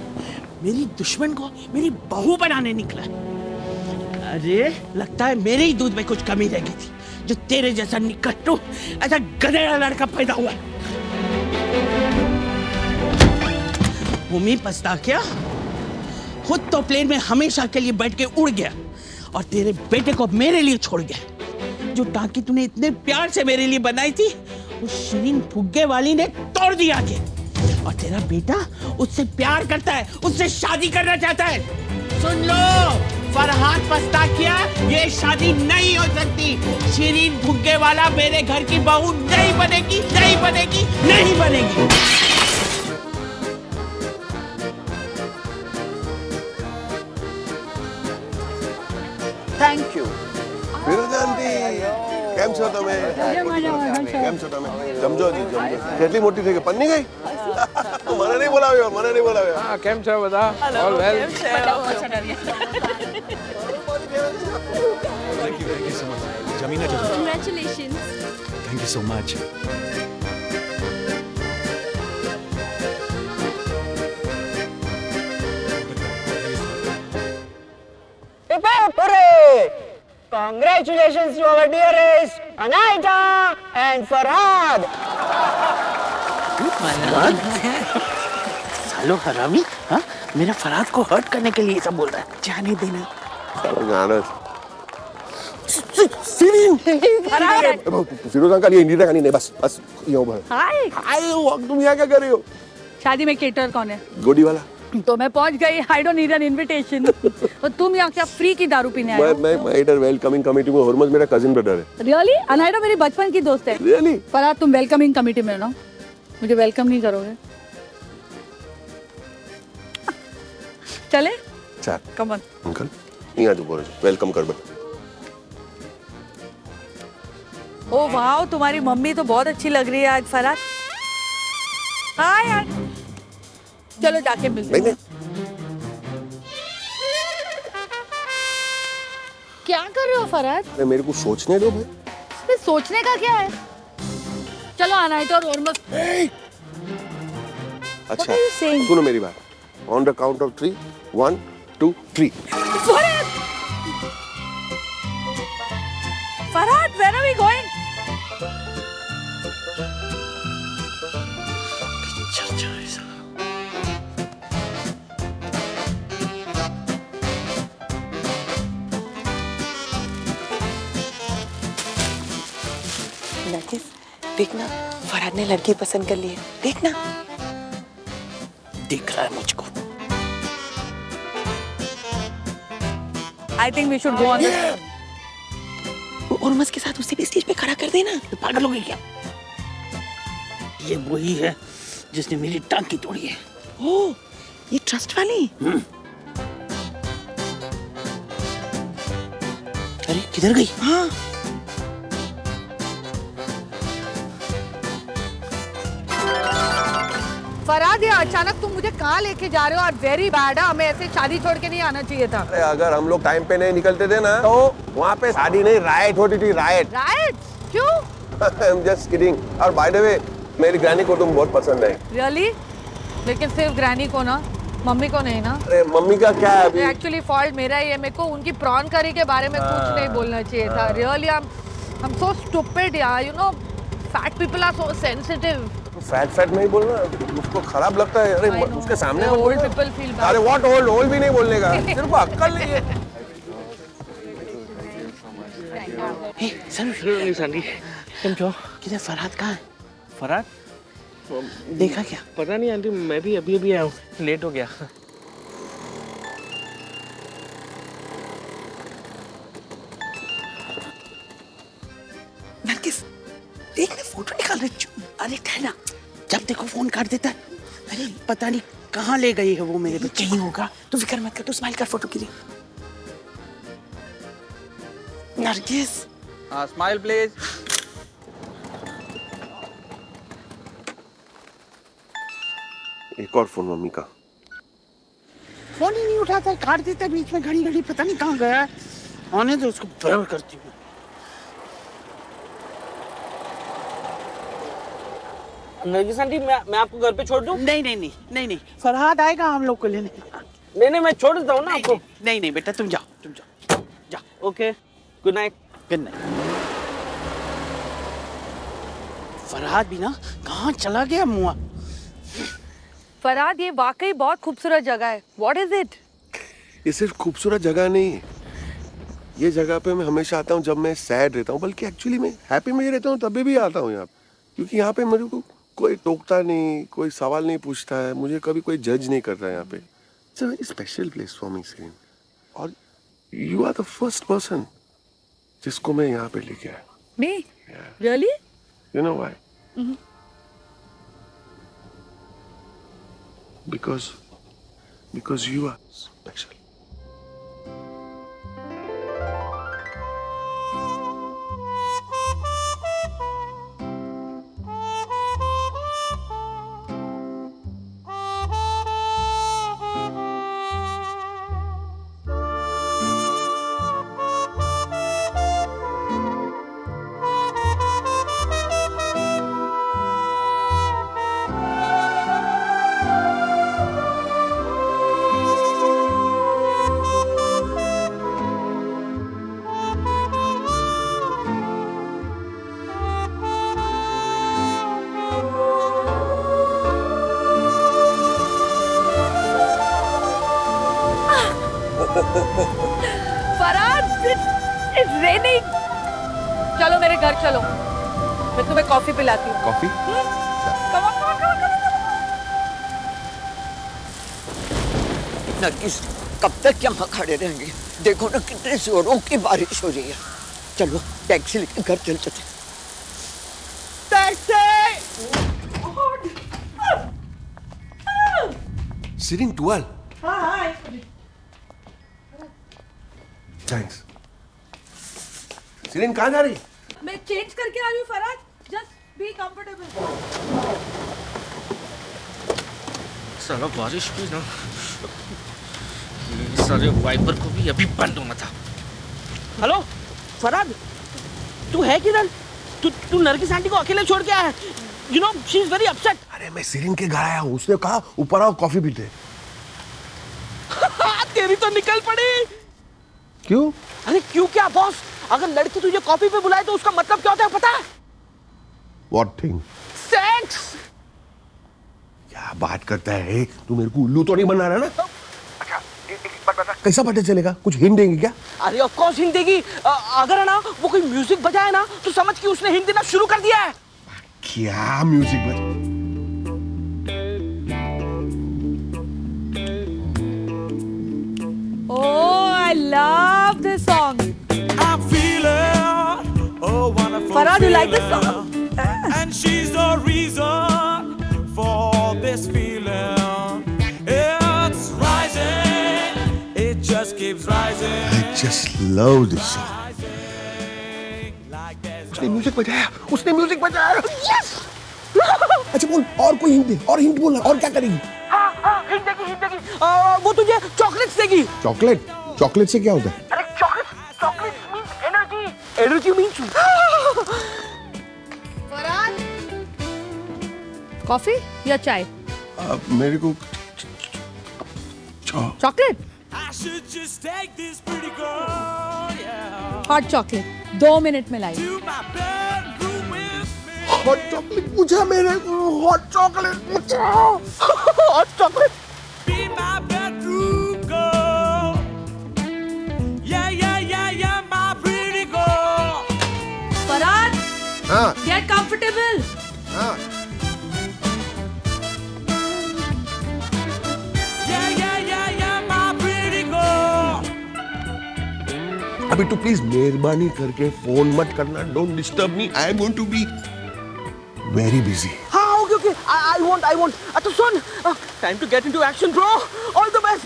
मेरी दुश्मन को मेरी बहू बनाने निकला है। अरे लगता है मेरे ही दूध में कुछ कमी रह गई थी, जो तेरे जैसा निकट्टू ऐसा गधेड़ा लड़का पैदा हुआ। भूमि पछता क्या, खुद तो प्लेन में हमेशा के लिए बैठ के उड़ गया और तेरे बेटे को मेरे लिए छोड़ गया। जो टांकी तूने इतने प्यार से मेरे लिए बनाई थी, उस शिरीन फुग्गे वाली ने तोड़ दिया के। और तेरा बेटा उससे प्यार करता है, उससे शादी करना चाहता है। सुन लो फरहाद पछता क्या, ये शादी नहीं हो सकती। शिरीन फुग्गे वाला मेरे घर की बहू नहीं बनेगी, नहीं बनेगी, नहीं बनेगी। थैंक यू વિરુજાંતી કેમ છો તમે કેમ છો તમે જમજો જી જમજો કેટલી મોટી થઈ ગઈ પન્ની ગઈ મને નહીં બોલાવ્યો હા કેમ છો બધા all well Thank you so much. Jamina. Congratulations. Thank you so much. Congratulations to our dearest Anaita and Farhad. सालो हरामी, हाँ मेरा फरहाद को हर्ट करने के लिए सब बोल रहा है। जाने देना। गाना फिरोज अंकल ये इंडिया का नहीं बस बस ये ऊपर हाय हाय तुम यहाँ क्या कर रही हो? शादी में केटर कौन है? गोडी वाला। तो मैं पहुंच गई। I don't need an invitation. तो तुम यहाँ क्या फ्री की दारू पीने आए हो? मैं वेटर वेलकमिंग कमेटी में हरमज मेरा कजिन ब्रदर है। रियली? अनाइडा मेरी बचपन की दोस्त है। रियली? फरहाद तुम वेलकमिंग कमेटी में हो ना? मुझे वेलकम नहीं करोगे? चले? चल। Come on. अंकल यहाँ तो बोलो वेलकम कर बता। ओ वाह तुम्हारी मम्मी तो बहुत अच्छी लग रही है आज फरहाद। हाँ यार चलो जाके मिलते हैं। क्या कर रहे हो फरहाद? अरे मेरे को सोचने दो भाई। इसमें सोचने का क्या है? चलो अनाइटा और हरमज। अच्छा सुनो मेरी बात। On the count of 3 1 2 3 Farhad where are we going? Nargis देखना फरहाद ने लड़की पसंद कर ली है। देखना दिख रहा है मुझको। I think we should go on this. उर्मस के साथ उसे भी स्टेज पे खड़ा कर देना। तो पागल हो गई क्या? ये वही है जिसने मेरी टांग की तोड़ी है। ओह ये ट्रस्ट वाली। अरे किधर गई? हाँ फरहाद ये अचानक तुम मुझे कहाँ लेके जा रहे हो? और वेरी बैड है, हमें ऐसे शादी छोड़ के नहीं आना चाहिए था। अरे अगर हम लोग टाइम पे नहीं निकलते थे ना तो वहाँ पे शादी नहीं राइट होती थी। राइट राइट क्यों? I am just kidding. और बाय द वे मेरी ग्रैनी को तुम बहुत पसंद है। रियली? लेकिन सिर्फ ग्रैनी को ना, मम्मी को नहीं ना? अरे मम्मी का क्या है अभी? एक्चुअली फॉल्ट मेरा ही है। मेरे को उनकी प्रॉन करी के बारे में कुछ नहीं बोलना चाहिए था। Really I am so stupid यार। You know fat people are so sensitive. Fat नहीं बोलना, उसको खराब लगता है। अरे उसके सामने मत ओल्ड बोलना। People feel bad. अरे व्हाट ओल्ड भी नहीं बोलने का, सिर्फ अक्कल नहीं है। हे सर सांडी तुम जो किधर फरहाद कहाँ है? फरहाद देखा क्या? पता नहीं आंटी, मैं भी अभी आया हूँ, लेट हो गया। नरगिस देखने फोटो निकाल रही चुप। अरे ठहरा, जब देखो फोन काट देता है। अरे पता नहीं कहाँ ले गई है वो मेरे बच्चे। नहीं होगा तू फिक्र मत कर, तू स्माइल कर फोटो के लिए। Nargis smile please. एक और फोन मम्मी का। फोन ही नहीं उठाता, काट देता है बीच में। घड़ी घड़ी पता नहीं कहाँ गया है। आने दो उसको, बराबर करती हूँ। नरगिस आंटी मैं आपको घर पे छोड़ दूं? नहीं नहीं नहीं नहीं नहीं, फरहाद आएगा हम लोग को लेने। नहीं मैं छोड़ देता हूँ ना आपको। नहीं नहीं बेटा तुम जाओ जा। Okay good night. Good night. Farhad भी ना कहाँ चला गया मुआ। फरहाद ये वाकई बहुत खूबसूरत जगह है। What is it? ये सिर्फ खूबसूरत जगह नहीं है, ये जगह पे मैं हमेशा आता हूँ जब मैं सैड रहता हूँ, बल्कि एक्चुअली मैं हैप्पी में रहता हूँ तभी भी आता हूँ यहाँ पे, क्योंकि यहाँ पे मेरे को कोई टोकता नहीं, कोई सवाल नहीं पूछता है, मुझे कभी कोई जज नहीं करता है यहाँ पे। It's a very special place for me सीन, और you are the first person जिसको मैं यहाँ पे लेके आया। Me? Really? You know why? Because you are special. Farhad, it's raining. चलो मेरे घर चलो, मैं तुम्हें कॉफी पिलाती हूँ। कॉफी? नरगिस, कब तक यहाँ खड़े रहेंगे? देखो ना कितने जोरों की बारिश हो रही है। चलो टैक्सी लेके घर चल चलते। सीरिन टुअल। हाँ। थैंक्स। सीरिन कहाँ जा रही? मैं चेंज करके आ रही हूँ फरहाद, जस्ट बी कंफर्टेबल। साला बारिश भी ना, ये सारे वाइपर को भी अभी बंद होना था। हेलो फरहाद, तू है किधर? तू नरगिस आंटी को अकेले छोड़ के आया है। You know she is very upset. अरे मैं सीरिन के घर आया हूँ, उसने कहा ऊपर आओ कॉफी पीते। तेरी तो निकल पड़ी। क्यों? अरे क्यों क्या बॉस, अगर लड़की तुझे कॉफी पे बुलाए तो उसका मतलब क्या होता है पता है? What thing? सेक्स। क्या बात करता है, तू मेरे को उल्लू तो नहीं बना रहा ना? अच्छा एक बात बता, कैसा पता चलेगा? कुछ हिंट देंगे क्या? अरे ऑफ कोर्स हिंट देगी। अगर है ना वो कोई म्यूजिक बजाए ना तो समझ कि उसने हिंट देना शुरू कर दिया है। क्या म्यूजिक बजा? Oh, I love this song. Farhad, you like this song? And she's the reason for this feeling. It's rising, it just keeps rising. I just love this song. उसने म्यूजिक बजाया, उसने म्यूजिक बजाया। Yes! अच्छा बोल, और कोई hint दे, और hint बोलना, और क्या करेगी? हाँ हिंट देगी। वो तुझे चॉकलेट्स देगी। चॉकलेट? चॉकलेट से क्या होता है? अरे chocolate means energy. Energy means Farhad, coffee या चाय? मेरे को chocolate? I should just take this pretty girl, yeah. Hot chocolate 2 minute में लाई। हॉट चॉकलेट पूछा मेरे को, हॉट चॉकलेट पूछा। Hot chocolate. Be my bedroom girl. Yeah, my pretty girl. Farhad, हाँ get comfortable. हाँ Yeah, my pretty girl. अभी तो please मेहरबानी करके फोन मत करना, don't disturb me, I am going to be very busy. हाँ ओके आई वॉन्ट। अच्छा सुन, time to get into action bro, all the best.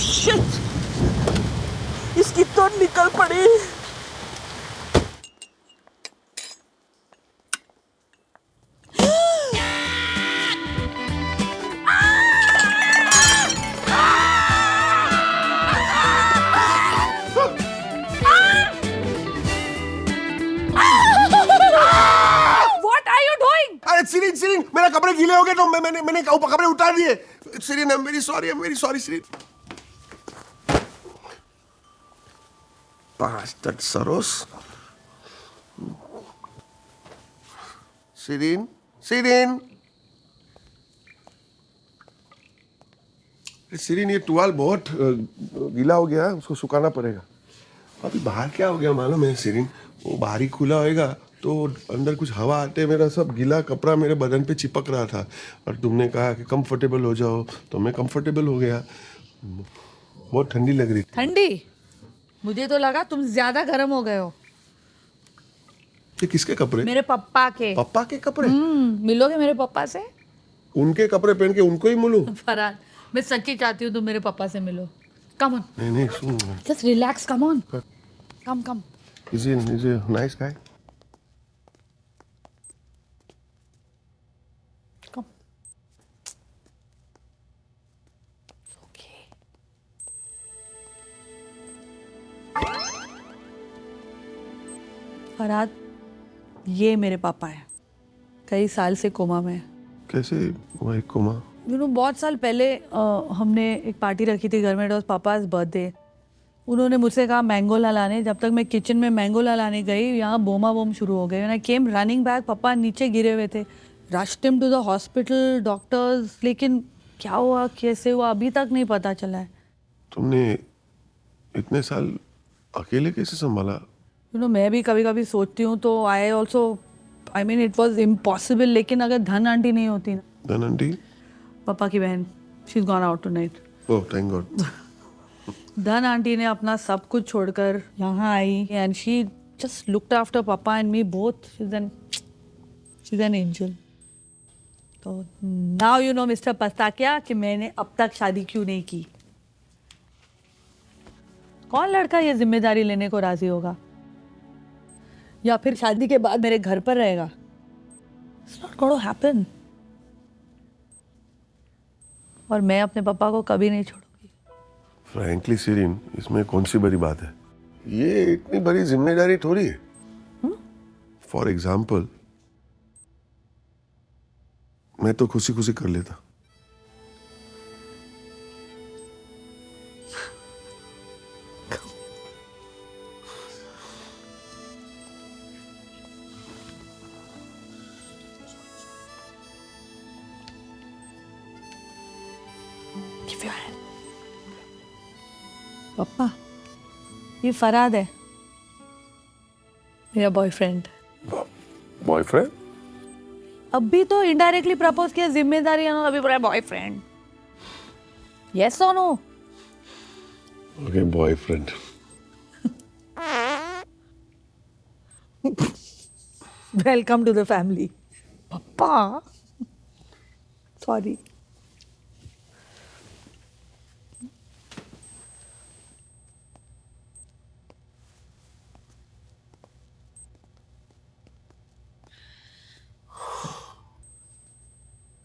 Shit, इसकी तो निकल पड़ी। What are you doing? मेरे कपड़े गीले हो गए तो मैंने कपड़े उतार दिए। सीरीन, आई एम वेरी सॉरी सीरीन। Bastard Saros. सीरीन, सीरीन, सीरीन, ये टुवाल बहुत गीला हो गया है, उसको सुखाना पड़ेगा। अभी बाहर क्या हो गया मालूम है सीरीन? वो बाहर ही खुला होएगा तो अंदर कुछ हवा आते मेरा सब गीला कपड़ा मेरे बदन पे चिपक रहा था, और तुमने कहा कि कंफर्टेबल हो जाओ तो मैं कंफर्टेबल हो गया। बहुत ठंडी लग रही थी। ठंडी? मुझे तो लगा तुम ज्यादा गर्म हो गए हो। ये किसके कपड़े? मेरे पापा के। पापा के कपड़े? मिलोगे मेरे पापा से? उनके कपड़े पहन के उनको ही मिलूं? फरहाद, मैं सच्ची चाहती हूँ तुम मेरे पापा से मिलो। Come on. नहीं सुन, just relax, come on, come. Is he a nice guy? Come. Farhad, ये मेरे पापा हैं, कई साल से कोमा में। कैसे हुआ एक कोमा? बहुत साल पहले हमने एक पार्टी रखी थी घर में, इट वाज पापा's बर्थडे। उन्होंने मुझसे कहा मैंगो ला लाने। जब तक मैं किचन में मैंगो ला लाने गई, यहाँ बोमा बोम शुरू हो गई। आई केम रनिंग बैक, पापा नीचे गिरे हुए थे। Rushed him to the hospital, doctors, लेकिन क्या हुआ कैसे हुआ अभी तक नहीं पता चला है। तुमने इतने साल अकेले कैसे संभाला? मैं भी कभी कभी सोचती हूँ तो I mean it was impossible. लेकिन अगर धन आंटी नहीं होती ना। धन आंटी? पापा की बहन, she is gone out tonight. Oh thank God. Dhan aunty ने अपना सब कुछ छोड़कर यहाँ आई and she just looked after papa and me both. She is an angel. तो now you know mister Pastakia कि मैंने अब तक शादी क्यों नहीं की। कौन लड़का ये जिम्मेदारी लेने को राजी होगा, या फिर शादी के बाद मेरे घर पर रहेगा? It's not going to happen. और मैं अपने पापा को कभी नहीं छोड़ूंगी। फ्रैंकली सीरीन, इसमें कौन सी बड़ी बात है? ये इतनी बड़ी जिम्मेदारी थोड़ी है। फॉर एग्जाम्पल, मैं तो खुशी खुशी कर लेता। पापा, ये फरहाद है, मेरा बॉयफ्रेंड। बॉयफ्रेंड? अभी तो इनडायरेक्टली प्रपोज किया, जिम्मेदारी है ना, अभी पूरा बॉयफ्रेंड। यस और no? Okay, boyfriend. Welcome to the family. पापा सॉरी।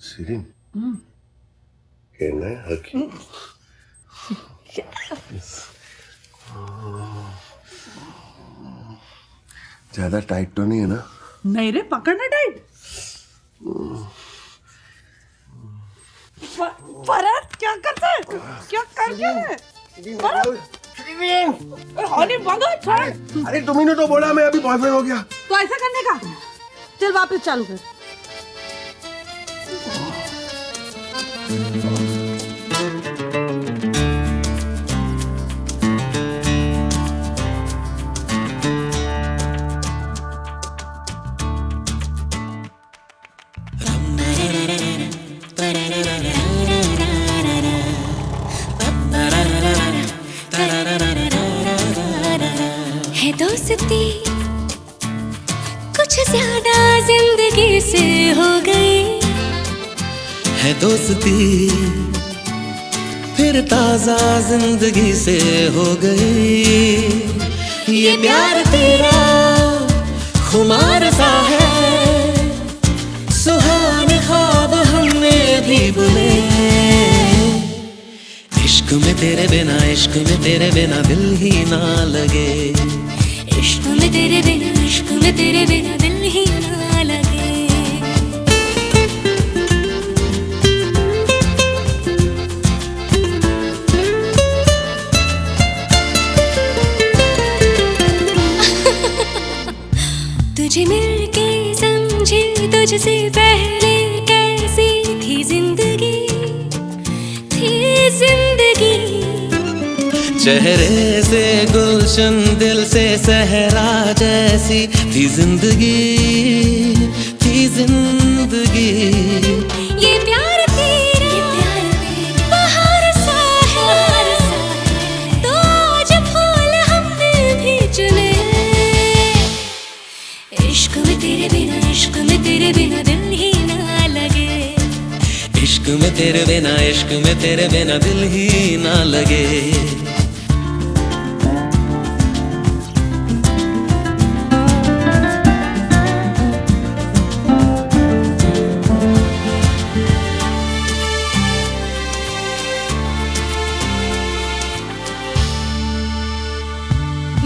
सीरीन, कहना है हकी? ज्यादा टाइट तो नहीं है ना? नहीं रे, पकड़ना टाइट। फरहाद क्या करता है? क्या कर रहा है? अरे तुमने तो बोला मैं अभी बॉयफ्रेंड हो गया। तो ऐसा करने का? चल वापस चालू कर। है दोस्ती कुछ ज्यादा जिंदगी से हो गई, है दोस्ती फिर ताजा जिंदगी से हो गई। ये प्यार तेरा खुमार सा है, सुहाने ख्वाब हमने भी बुने। इश्क में तेरे बिना दिल ही ना लगे। इश्क में तेरे बिना दिल ही ना लगे। तुझे मिलके समझे तुझसे पहले कैसी थी जिंदगी चेहरे से गुलशन दिल से सहरा जैसी थी जिंदगी ये प्यार तेरा बहार सा है तो आज फूल हमने भी चुने इश्क में तेरे बिना दिल ही ना लगे इश्क में तेरे बिना दिल ही ना लगे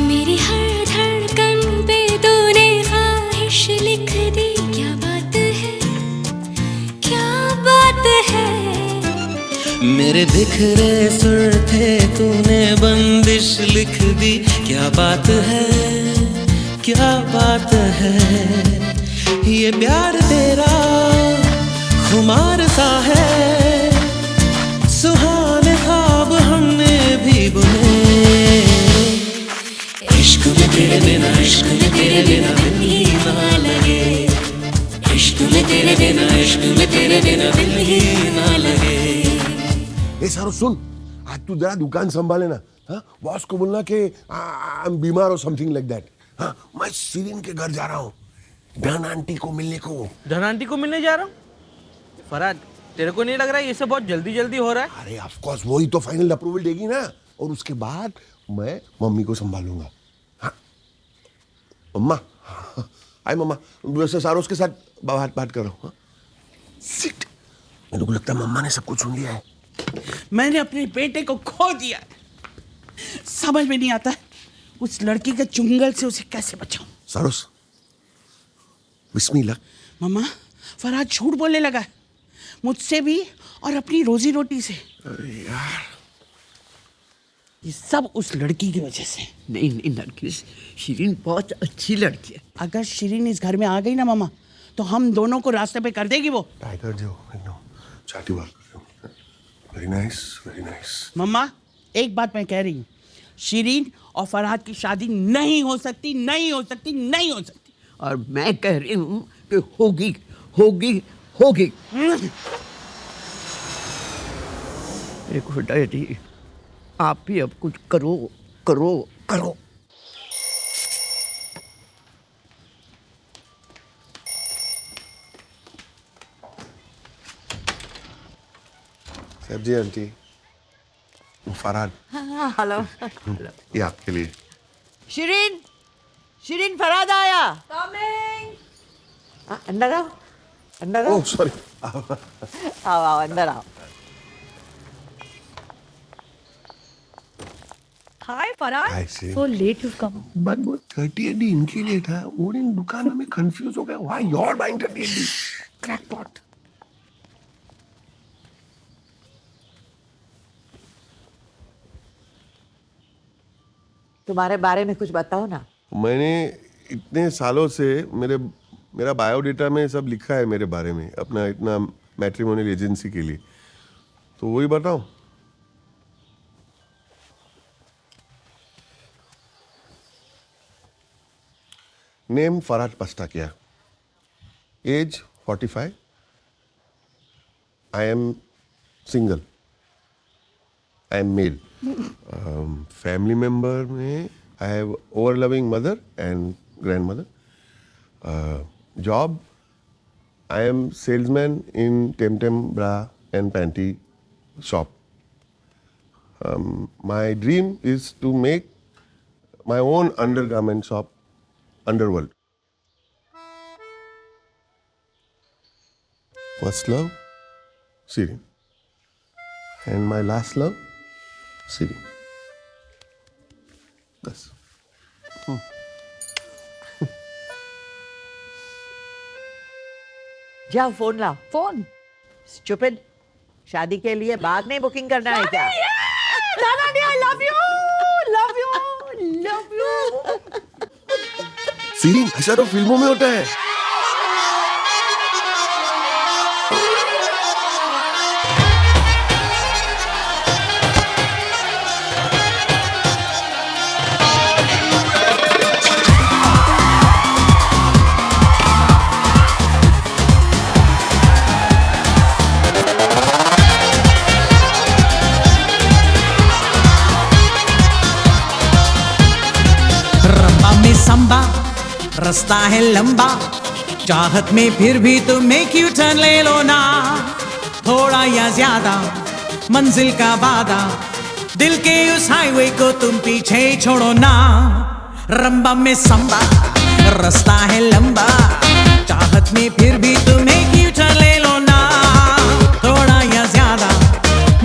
मेरी हर धड़कन पे तूने ख्वाहिश लिख दी क्या बात है मेरे बिखरे सुर थे तूने बंदिश लिख दी क्या बात है ये प्यार तेरा खुमार सा है सुहाने ख्वाब हमने भी बुने इश्क में तेरे बिना दिल ही ना लगे इश्क में तेरे बिना दिल ही ना लगे ए सारो सुन आज तू जरा दुकान संभाले ना हाँ बॉस को बोलना कि आई एम बीमार और समथिंग लाइक दैट हाँ मैं सीरीन के घर जा रहा हूँ धन आंटी को मिलने को धन आंटी को मिलने जा रहा हूँ फरहाद तेरे को नहीं लग रहा है ये सब बहुत जल्दी हो रहा है अरे ऑफ कोर्स वही तो फाइनल अप्रूवल देगी ना और उसके बाद मैं मम्मी को संभालूंगा हाँ मम्मा आई मम्मा वैसे सारो उसके साथ बात कर रहा हूँ सिट मेरे को लगता है मम्मा ने सब कुछ सुन लिया है मैंने अपने बेटे को खो दिया समझ में नहीं आता उस लड़की के चुंगल से उसे कैसे बचाऊं सारोस बिस्मिल्लाह मम्मा फरहाद झूठ बोलने लगा मुझसे भी और अपनी रोजी रोटी से अरे यार ये सब उस लड़की की वजह से नहीं नरगिस शिरीन बहुत अच्छी लड़की है अगर शिरीन इस घर में आ गई ना मम्मा तो हम दोनों को रास्ते पे कर देगी वो टाइगर जो एकदम चाटी बात वेरी नाइस मम्मा एक बात मैं कह रही हूँ शिरीन और फरहाद की शादी नहीं हो सकती और मैं कह रही हूँ कि होगी देखो डैडी आप भी अब कुछ करो सब्जी आंटी फरहाद हेलो ये आपके लिए शिरीन फरहाद आया अंदर आओ ओह सॉरी आओ अंदर आओ hi Farhad Hi, Shirin. so late you've come but वो 30 इनके लिए था वो इन दुकान में कंफ्यूज हो गया why you are buying 30 crackpot तुम्हारे बारे में कुछ बताओ ना मैंने इतने सालों से मेरा बायोडेटा में सब लिखा है मेरे बारे में अपना इतना मैट्रिमोनियल एजेंसी के लिए तो वही बताओ name Farhad Pastakia age 45 I am single I am male family member में I have over-loving mother and grandmother. Job, I am salesman in Temtem bra and panty shop. My dream is to make my own undergarment shop, Underworld. First love, Shirin. And my last love, Shirin. बस जाओ phone लाओ phone stupid शादी के लिए बाद में booking करना है क्या I love you सीरीन, ऐसा तो फिल्मों में होता है। संबा रास्ता है लंबा, चाहत में फिर भी तुम्हें क्यों टर्न ले लो ना, थोड़ा या ज्यादा मंजिल का वादा, दिल के उस हाईवे को तुम पीछे छोड़ो ना। रंबा में संबा रास्ता है लंबा, चाहत में फिर भी तुम्हें क्यों टर्न ले लो ना, थोड़ा या ज्यादा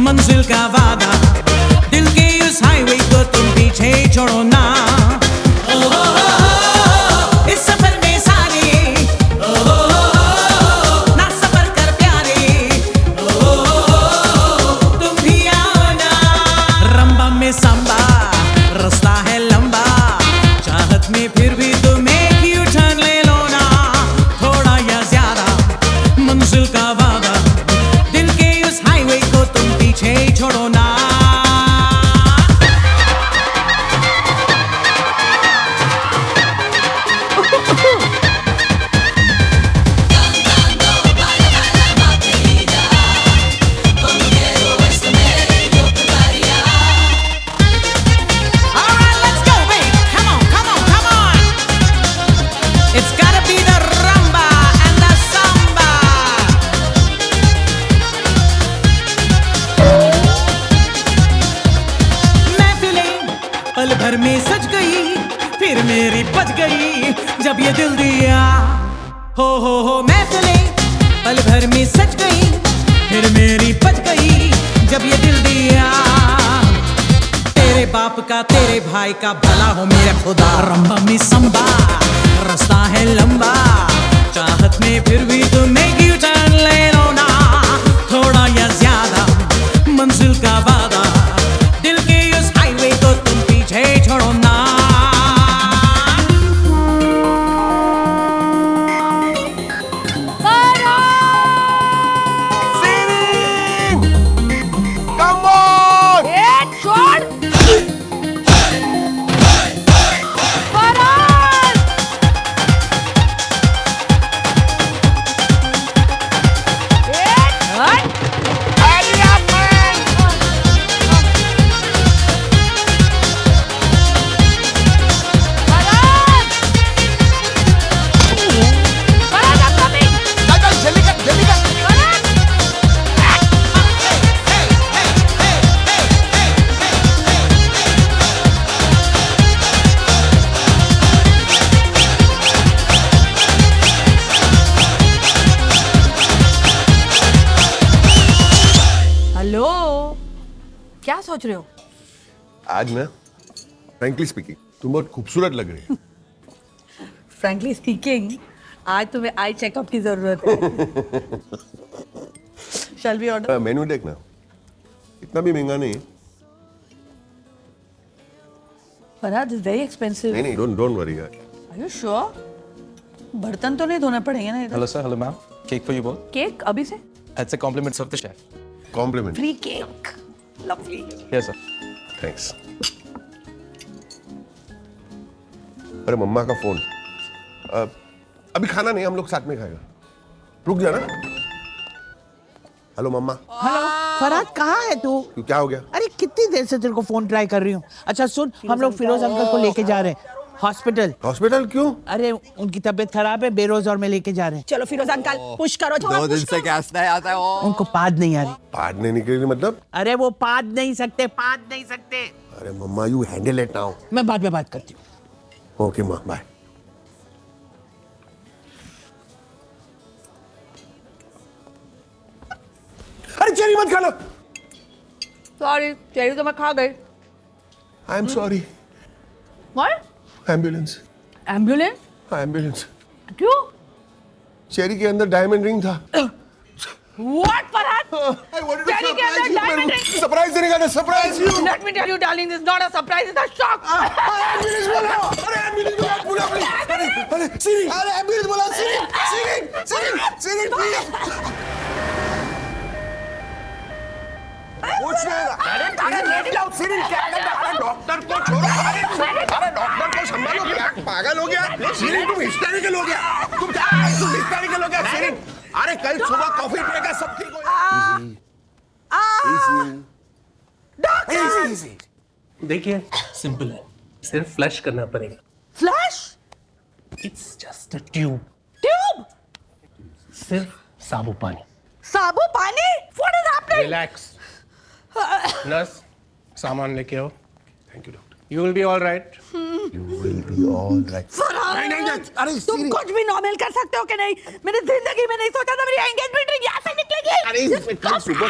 मंजिल का वादा, दिल के उस हाईवे को तुम पीछे छोड़ो ना। इस सफर में सारे ना सफर कर प्यारे, तुम भी आओ ना। रंबा में संबा रास्ता है लंबा, चाहत में फिर भी तुम्हें क्यों टर्न ले लो ना, थोड़ा या ज्यादा मंजिल का वादा, दिल के उस हाईवे को तुम पीछे छोड़ो ना। पल भर में सज गई फिर मेरी बज गई जब ये दिल दिया, हो महफिलें पल भर में सज गई फिर मेरी बज गई जब ये दिल दिया। तेरे बाप का तेरे भाई का भला हो मेरा खुदा। रंबा में संबा रास्ता है लंबा, चाहत में फिर भी तुम्हें क्यों टर्न ले लो ना, थोड़ा या ज्यादा मंजिल का वादा, दिल के उस हाईवे को तुम पीछे छोड़ो ना। क्या सोच रहे हो? आज ना फ्रैंकली स्पीकिंग तुम बहुत खूबसूरत लग रही है। फ्रैंकली स्पीकिंग आज तुम्हें आई चेकअप की जरूरत है। Shall we order? मेन्यू देखना, इतना भी महंगा नहीं है। Farhad is very expensive. नहीं डोंट वरी यार। Are you sure? बर्तन तो नहीं धोने पड़ेंगे ना इधर? Hello sir, hello ma'am, cake for you both. Cake अभी से? It's a compliments of the chef. Compliment. Free cake, lovely. Yes sir. Thanks. अरे मम्मा का फोन। अभी खाना नहीं, हम लोग साथ में खाएगा। रुक जाना। हेलो मम्मा। हेलो फरहाद, कहाँ है तू? क्यों, क्या हो गया? अरे कितनी देर से तेरे को फोन ट्राई कर रही हूँ। अच्छा सुन, हम लोग फिरोज अंकल को लेके जा रहे हैं हॉस्पिटल। हॉस्पिटल क्यों? अरे उनकी तबीयत खराब है, बेरोजगार में लेके जा रहे हैं। चलो फिरोज अंकल पुश करो। 2 दिन से गैस नहीं आता है वो। उनको पाद नहीं आ रही। पाद नहीं निकली मतलब? अरे वो पाद नहीं सकते। अरे मम्मा यू हैंडल इट नाउ। मैं बाद में बात करती हूँ। ओके माँ, बाय। अरे चेरी मत खाना। सॉरी, चेरी तो मैं खा गई। आई am sorry. What? Ambulance. Ambulance? हाँ एम्बुलेंस। क्यों? चेरी के अंदर डायमंड रिंग था। What, Farhad? चेरी के अंदर डायमंड रिंग? सरप्राइज देने का, surprise you. Let me tell you, darling, this is not a surprise, it's a shock. Ambulance बुलाओ। अरे एम्बुलेंस बुलाओ, अरे सीरीन, अरे एम्बुलेंस बुलाओ सीरीन, सीरीन, सीरीन, सीरीन प्लीज। कुछ नहीं, अरे लेडी लाओ सीरीन, क्या अरे डॉक्टर को छोड़ो, अरे डॉक्टर को संभालो, क्या पागल हो गया सीरीन, तुम हिस्टेरिकल हो गया, तुम हिस्टेरिकल हो गया सीरीन। अरे कल सुबह कॉफी पिएगा सब ठीक हो जाएगा। देखिए सिंपल है, सिर्फ फ्लश करना पड़ेगा। Flash? It's just a tube. Tube? सिर्फ साबु पानी। साबु पानी? What is happening? Relax. Nurse सामान लेके आओ। Thank you doctor. You will be all right. You will be all right. Farhad, तुम कुछ भी नॉर्मल कर सकते हो कि नहीं? मैंने जिंदगी में नहीं सोचा था मेरी एंगेजमेंट रिंग यहाँ से निकलेगी। अरे कल सुबह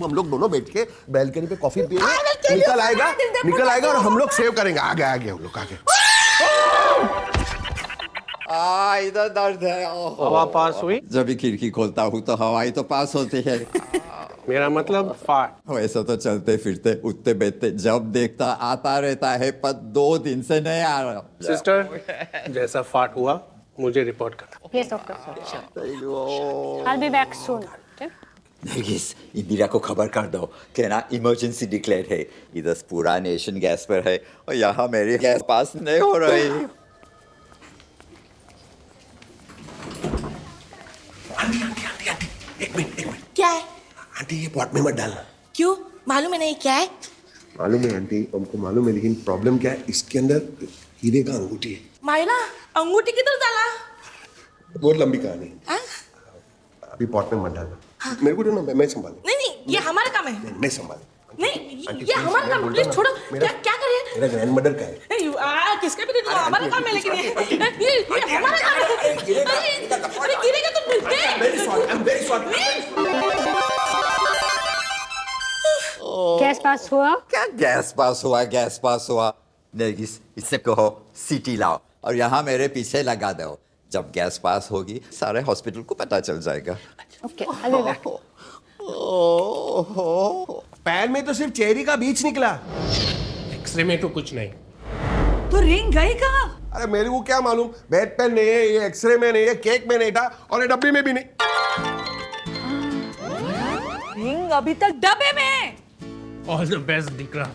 हम लोग दोनों बैठ के बैल्कनी पे कॉफी पिएंगे, निकल आएगा और हम लोग सेव करेंगे। आगे आगे हम लोग आगे। इधर दर्द है। हवा पास हुई? जब भी खिड़की खोलता हूँ तो हवाई तो पास होती है। मेरा मतलब फाट। वैसे तो चलते फिरते उठते बैठते जब देखता आता रहता है, पर 2 दिन से नहीं आ रहा। सिस्टर जैसा फाट हुआ मुझे रिपोर्ट करना। Yes, doctor. I'll be back soon. Nargis, Indira को खबर कर दो कि ना इमरजेंसी डिक्लेयर है। इधर पूरा नेशन गैस पर है और यहाँ मेरी गैस पास नहीं हो रही। एक मिनट क्या है? आंटी ये पॉट में मत डालना। क्यों? मालूम है नहीं क्या है? मालूम है आंटी, हमको मालूम है, लेकिन प्रॉब्लम क्या है, इसके अंदर हीरे का अंगूठी है। मायना अंगूठी किधर डाला? बहुत लंबी कहानी है। अभी पॉट में मत डालना। मेरे को ना मैं संभालूं। नहीं ये हमारा काम है। मैं संभालूं। नहीं ये हमारा काम है, प्लीज छोड़ो। क्या कर रहे हैं? मेरा ग्रैंडमदर का है। किसका भी नहीं, हमारा काम है, लेकिन ये हमारा काम है। अरे गिरेगा तो गैस पास हुआ? क्या गैस पास हुआ? गैस पास हुआ? नरगिस, इससे कहो सीटी लाओ और यहाँ मेरे पीछे लगा दो। जब गैस पास होगी सारे हॉस्पिटल को पता चल जाएगा। ओके, पैर में तो सिर्फ चेरी का बीच निकला। एक्सरे में तो कुछ नहीं। तो रिंग गई कहाँ? अरे मेरे को क्या मालूम, बेड पे नहीं है, ये एक्सरे में नहीं है, केक में नहीं था और ये डब्बी में भी नहीं। रिंग अभी तक डब्बे में। ऑल द बेस्ट दिकरा।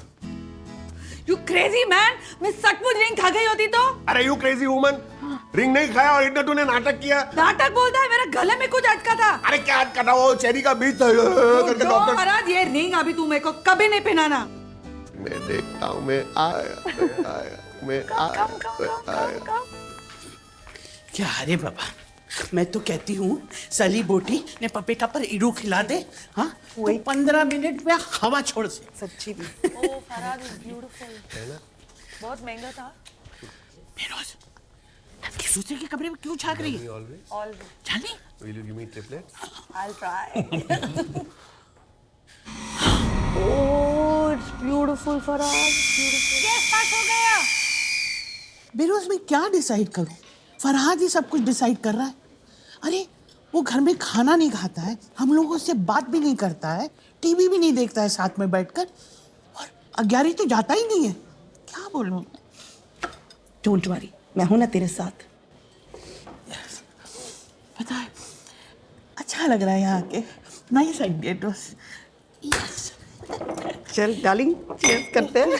You crazy man! मैं सचमुच रिंग खा गई होती तो? अरे यू क्रेजी वुमन, रिंग नहीं खाया और इतना तूने नाटक किया। नाटक बोलता है, मेरे गले में कुछ अटका था। अरे क्या अटका था? वो चेरी का बीच था करके डॉक्टर। महाराज ये रिंग अभी तू मेरे को कभी नहीं पहनाना। मैं देखता हूँ, मैं आया। क्या अरे बाबा, मैं तो कहती हूँ सली बोटी ने पपेटा पर इडू खिला दे। हाँ वही 15 मिनट में हवा छोड़ से। सच्ची भी। ओह फरहाद इज ब्यूटीफुल। बहुत महंगा था। बेरोज कि दूसरे के कमरे में क्यों झांक रही है? ऑलवेज। जानी? Will you give me triplets? I'll try. Oh, it's beautiful Farhad, beautiful. Gas pass हो गया। बेरोज मैं क्या डिसाइड करूं? फरहाद ही सब कुछ डिसाइड कर रहा है। अरे वो घर में खाना नहीं खाता है, हम लोगों से बात भी नहीं करता है, टीवी भी नहीं देखता है साथ में बैठकर, और 11 तो जाता ही नहीं है। क्या बोलूं? Don't worry, मैं हूं ना तेरे साथ। yes. पता है अच्छा लग रहा है यहाँ आके। नाइस आइडिया दोस्त। यस चल डार्लिंग, चीयर्स करते हैं।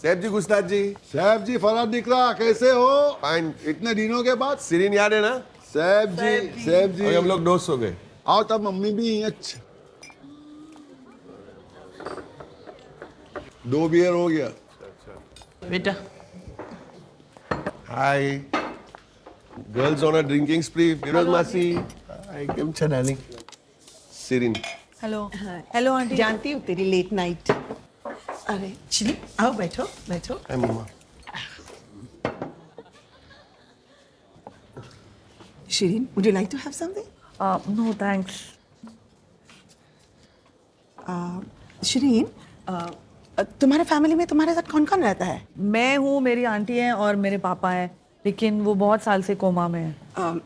सैफ जी, गुस्ताद जी। सैफ जी, फरहाद दिकरा कैसे हो? फाइन। इतने दिनों के बाद। सीरीन याद है ना? सैफ जी हम लोग दोस्त हो गए। आओ तब मम्मी भी। अच्छा 2 बियर हो गया बेटा। Hi girls on a drinking spree. Firoz मासी, हाय केम छे डार्लिंग? सीरीन। Hello hello aunty. जानती हूँ तेरी लेट नाइट। अरे चलिए आओ, बैठो बैठो। हाय मम्मा। Shireen, would you like to have something? No, thanks. Shireen, तुम्हारे फैमिली में तुम्हारे साथ कौन कौन रहता है? मैं हूँ, मेरी आंटी हैं और मेरे पापा हैं, लेकिन वो बहुत साल से कोमा में हैं।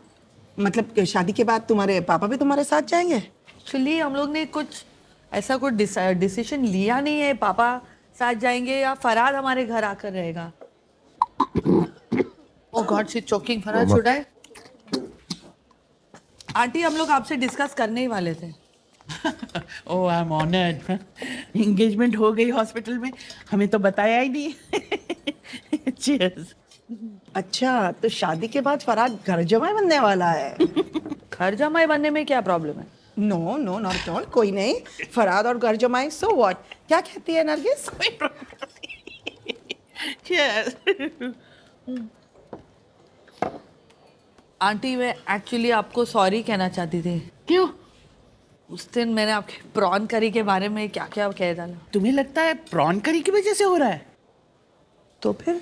मतलब शादी के बाद तुम्हारे पापा भी तुम्हारे साथ जाएंगे? एक्चुअली हम लोग ने कुछ ऐसा कुछ डिसीजन लिया नहीं है। पापा साथ जाएंगे या फरहाद हमारे घर आकर रहेगा। Oh God, she's choking. Faraz, should I? Aunty, हम लोग आपसे डिस्कस करने ही वाले थे. Oh I am honoured. Engagement हो गई हॉस्पिटल में, हमें तो बताया ही नहीं. चीयर्स. अच्छा, तो शादी के बाद फराज घर जमाई बनने वाला है. घर जमाई बनने में क्या प्रॉब्लम है? No no not at all. कोई नहीं. फराद और घर जमाई, सो व्हाट? क्या कहती है नरगिस? चीयर्स. आंटी, मैं एक्चुअली आपको सॉरी कहना चाहती थी. क्यों? उस दिन मैंने आपके प्रॉन करी के बारे में क्या क्या कह डाला. तुम्हें लगता है प्रॉन करी की वजह से हो रहा है? तो फिर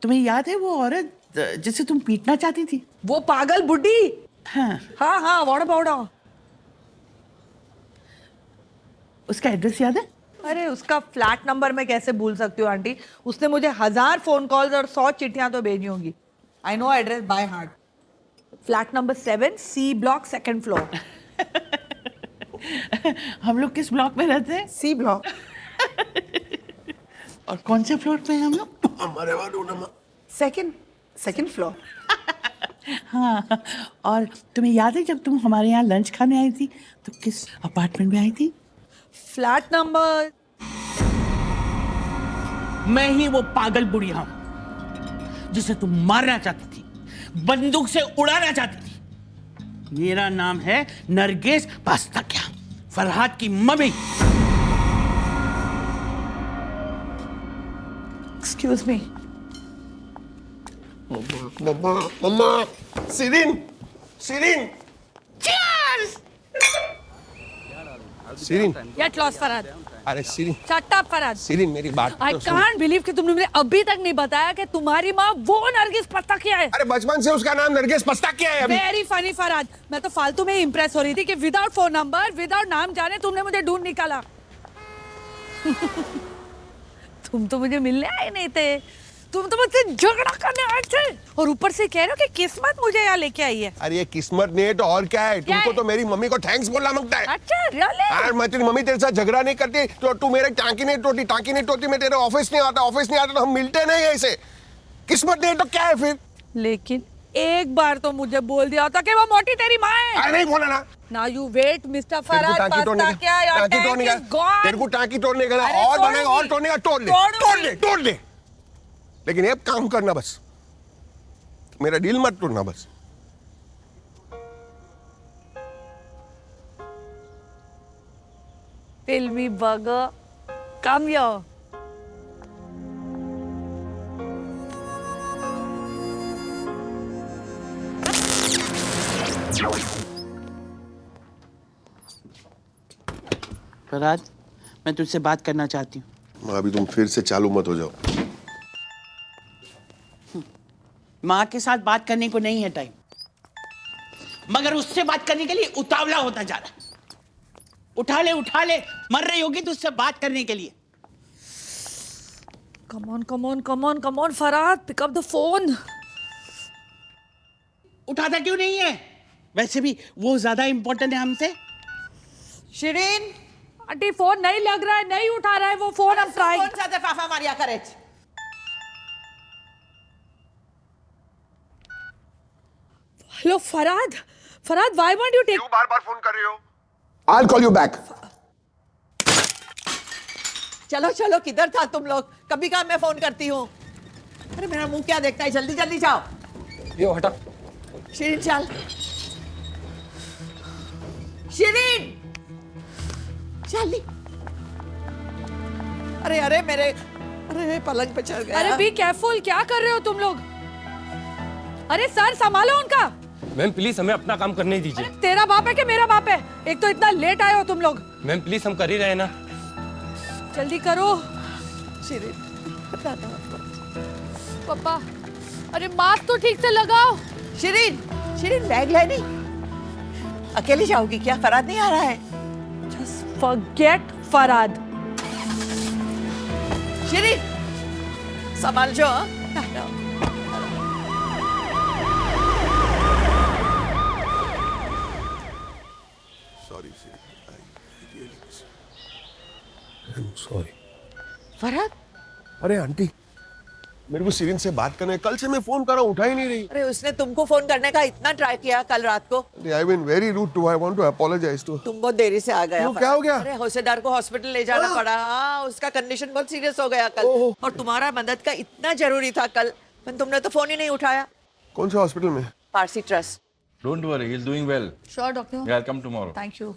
तुम्हें याद है वो औरत जिसे तुम पीटना चाहती थी? वो पागल बुड्ढी. हाँ हाँ, व्हाट अबाउट? उसका एड्रेस याद है? अरे उसका फ्लैट नंबर मैं कैसे भूल सकती हूँ आंटी. उसने मुझे 1000 फोन कॉल्स और 100 चिट्ठियां तो भेजी होंगी. I know address by heart. Flat number 7, C block, 2nd floor. हम लोग किस ब्लॉक में रहते हैं? C block. और कौन से फ्लोर पे हैं हम लोग? हमारे वालों सेकंड फ्लोर. हाँ, और तुम्हें याद है जब तुम हमारे यहाँ लंच खाने आई थी तो किस अपार्टमेंट में आई थी? Flat number. मैं ही वो पागल बुढ़िया हूं जिसे तुम मारना चाहती थी, बंदूक से उड़ाना चाहती थी. मेरा नाम है नरगिस पास्ताकिया, फरहाद की मम्मी. Excuse me. Mama. Shirin. Cheers! Shirin. Get lost, Farhad. अरे सीरीन. Shut up, Farhad. सीरीन, मेरी बात I तो सुन. can't believe कि तुमने मुझे अभी तक नहीं बताया कि तुम्हारी माँ वो नरगिस पास्ताकिया है. अरे बचपन से उसका नाम नरगिस पास्ताकिया है अभी. Very funny, Farhad. मैं तो फालतू में इम्प्रेस हो रही थी कि विदाउट फोन नंबर, विदाउट नाम जाने तुमने मुझे ढूंढ निकाला. तुम तो मुझे मिलने आए नहीं थे, तुम तो मुझसे झगड़ा करने आए थे, और ऊपर से कह रहे हो कि किस्मत मुझे यहाँ लेके आई है. अरे ये किस्मत नहीं है तो और क्या है? तुमको तो मेरी मम्मी को थैंक्स बोलना मांगता है. अच्छा, really? यार मैं तेरी मम्मी तेरे साथ झगड़ा नहीं करती तो तू मेरे टांकी नहीं टोटी, मैं तेरे ऑफिस नहीं आता तो हम मिलते नहीं ऐसे. किस्मत नहीं है तो क्या है फिर? लेकिन एक बार तो मुझे बोल दिया था कि वो मोटी तेरी माँ है. अरे नहीं बोला ना. Now you wait, Mr. Farhad पास्ताकिया, your tank is gone. तेरे को टांकी तोड़ने का अरे और तोड़ बनेगा दी. और तोड़ने का तोड़ ले. लेकिन एक काम करना बस, मेरा डील मत तोड़ना बस. Filmy burger, come here. Farhad, मैं तुझसे बात करना चाहती हूँ. अभी तुम फिर से चालू मत हो जाओ. माँ के साथ बात करने को नहीं है टाइम, मगर उससे बात करने के लिए उतावला होता जा रहा है. उठा ले, मर रही होगी तुझसे बात करने के लिए. Come on, Farhad, pick up the phone. उठाता क्यों नहीं है? वैसे भी वो ज्यादा इंपॉर्टेंट है हमसे. शिरीन, आंटी फोन नहीं लग रहा है, नहीं उठा रहा है वो फोन. हम ट्राई. कौन सा दफाफा मारिया करे? Hello Farhad, why won't you take? क्यों बार-बार फोन कर रही हो? I'll call you back. चलो, किधर था तुम लोग? कभी कहा मैं फोन करती हूँ. अरे मेरा मुंह क्या देखता है? जल्दी जाओ. यो हटा. शिरीन चल. शिरीन चल. अरे मेरे पलंग पे चढ़ गया. अरे बी केयरफुल, क्या कर रहे हो तुम लोग? अरे सर संभालो उनका. मैम प्लीज हमें अपना काम करने दीजिए. तेरा बाप है कि मेरा बाप है? एक तो इतना लेट आए हो तुम लोग. मैम प्लीज हम कर ही रहे हैं ना. जल्दी करो. शिरीन पापा, अरे मास्क तो ठीक से लगाओ. शिरीन बैग लेनी. अकेली जाओगी क्या? फरहाद नहीं आ रहा है. Just forget Farhad. शिरीन संभाल जो. सॉरी. फरहाद. अरे आंटी, मेरे को सीरिन से बात करने, कल से मैं फोन कर रहा हूँ, उठा ही नहीं रही। अरे उसने तुमको फोन करने का इतना ट्राई किया कल रात को। I've been very rude to her. I want to apologize to her. तुम बहुत देरी से आ गया। क्यों, क्या हो गया? अरे होशेदार को हॉस्पिटल ले जाना पड़ा। हाँ, उसका कंडीशन बहुत सीरियस हो गया कल। और तुम्हारा मदद का इतना जरूरी था कल, पर तुमने तो फोन ही नहीं उठाया। कौन से हॉस्पिटल में? Parsi trust. Don't worry, he's doing well. Sure, doctor. Yeah, I'll come tomorrow. Thank you.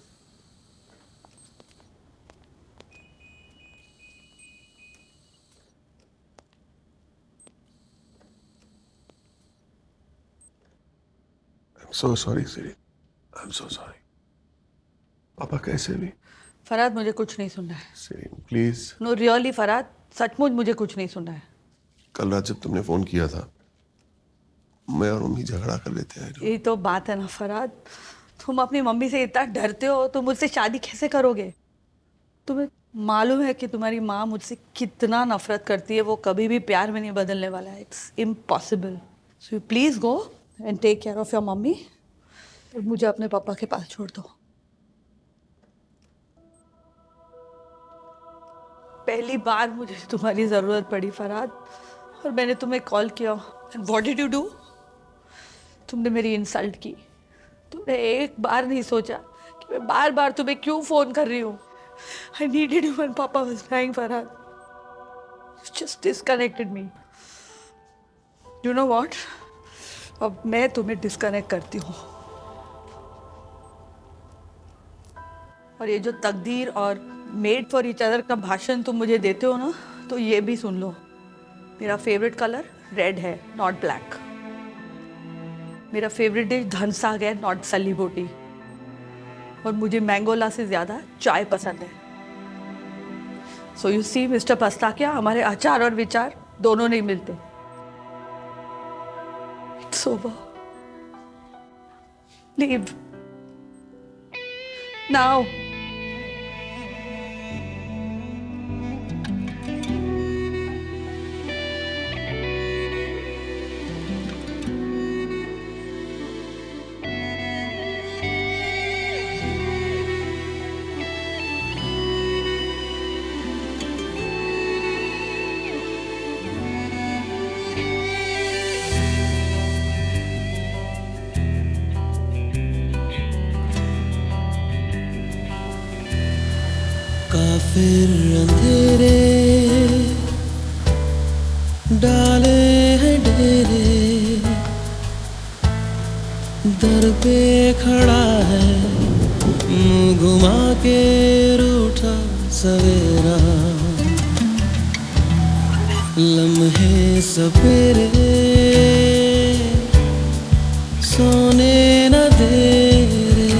I'm so sorry, Siri. I'm so sorry. पापा कैसे भी? फरहाद मुझे कुछ नहीं सुनना है। Siri, please. No really Farhad, सचमुच मुझे कुछ नहीं सुनना है। कल रात जब तुमने फोन किया था, मैं और मम्मी झगड़ा कर लेते हैं। यही तो बात है ना फरहाद, तुम अपनी मम्मी से इतना डरते हो तो मुझसे शादी कैसे करोगे? तुम्हें मालूम है कि तुम्हारी माँ मुझसे कितना नफरत करती है, वो कभी भी प्यार में नहीं बदलने वाला है। It's impossible. So you please go and take care of your mummy और मुझे अपने पापा के पास छोड़ दो। पहली बार मुझे तुम्हारी ज़रूरत पड़ी फरहाद, और मैंने तुम्हें कॉल किया। And what did you do? तुमने मेरी इंसल्ट की। तुमने एक बार नहीं सोचा कि मैं बार बार तुम्हें क्यों फ़ोन कर रही हूँ। I needed you when papa was dying Farhad. You just disconnected me. You know what, अब मैं तुम्हें डिस्कनेक्ट करती हूँ। और ये जो तकदीर और मेड फॉर ईच अदर का भाषण तुम मुझे देते हो ना, तो ये भी सुन लो। मेरा फेवरेट कलर रेड है, नॉट ब्लैक। मेरा फेवरेट डिश धन साग है, नॉट सली बोटी। और मुझे मैंगोला से ज़्यादा चाय पसंद है। सो यू सी मिस्टर पस्ताकिया, हमारे आचार और विचार दोनों नहीं मिलते। It's over. Leave now. काफिर अंधेरे डाले हैं डेरे, दर पे खड़ा है मुंह घुमा के रूठा सवेरा। लम्हे सपेरे सोने न दे रे,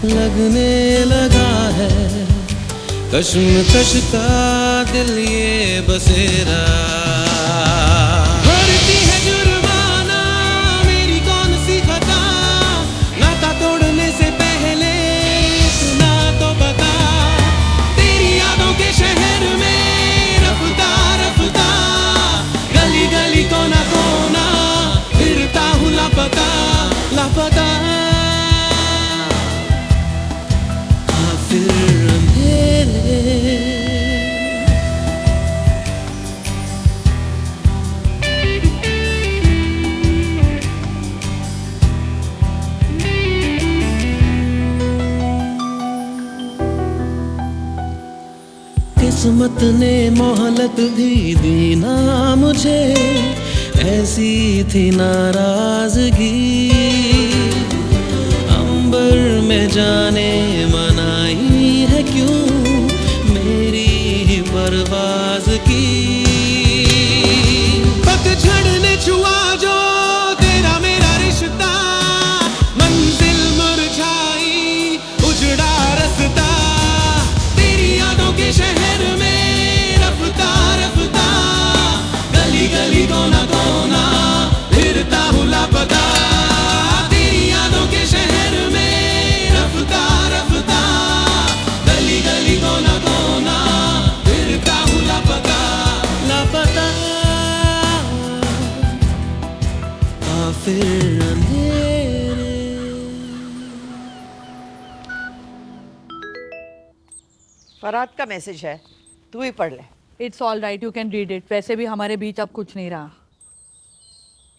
लगने लगा है कश्मकश का दिल ये बसेरा। भरती है जुर्माना मेरी कौन सी खता, नाता तोड़ने से पहले इतना तो बता। तेरी यादों के शहर में रफ्ता रफ्ता, गली गली कोना कोना फिरता हूँ लापता लापता। काफिर अंधेरे किस्मत ने मोहलत भी दी ना मुझे, ऐसी थी नाराजगी। अंबर में जाने मनाई है क्यों मेरी ही परवाज की। पतझड़ ने छुआ जो तेरा मेरा रिश्ता, मंजिल मुरझाई उजड़ा रास्ता। तेरी यादों के शहर में रफ्ता रफ्ता, गली गली कोना कोना फिरता हूँ लापता। तेरी यादों के शहर में रफ्ता रफ्ता, गली गली कोना कोना फिरता हूँ लापता लापता। काफिर अंधेरे। फरहाद का मैसेज है, तू ही पढ़ ले। It's all right, you can read it. वैसे भी हमारे बीच अब कुछ नहीं रहा।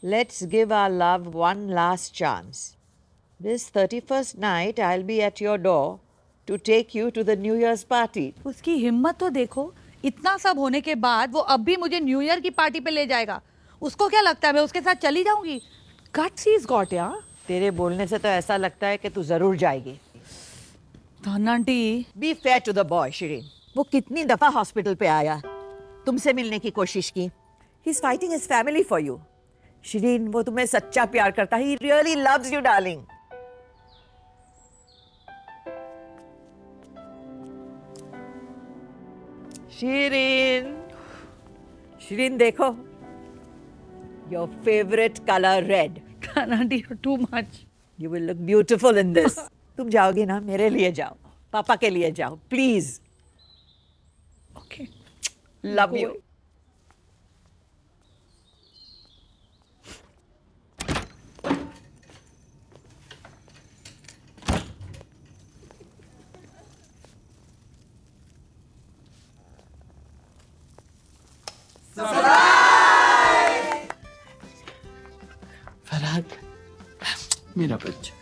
Let's give our love one last chance. This 31st night, I'll be at your door to take you to the New Year's party. उसकी हिम्मत तो देखो, इतना सब होने के बाद वो अब भी मुझे न्यू ईयर की पार्टी पे ले जाएगा। उसको क्या लगता है मैं उसके साथ चली जाऊंगी? Guts he's got, यार। तेरे बोलने से तो ऐसा लगता है कि तू जरूर जाएगी। धन aunty, Be fair to the boy, Shirin. वो कितनी दफा हॉस्पिटल पे आया, तुमसे मिलने की कोशिश की। He's fighting his family for you. Shirin, वो तुम्हें सच्चा प्यार करता है। He really loves you, darling. Shirin, Shirin देखो, your favorite color red. Aunty, you're too much. You will look beautiful in this. तुम जाओगी ना, मेरे लिए जाओ, पापा के लिए जाओ, please. Okay. Love you. Farhad, मेरा बच्चा,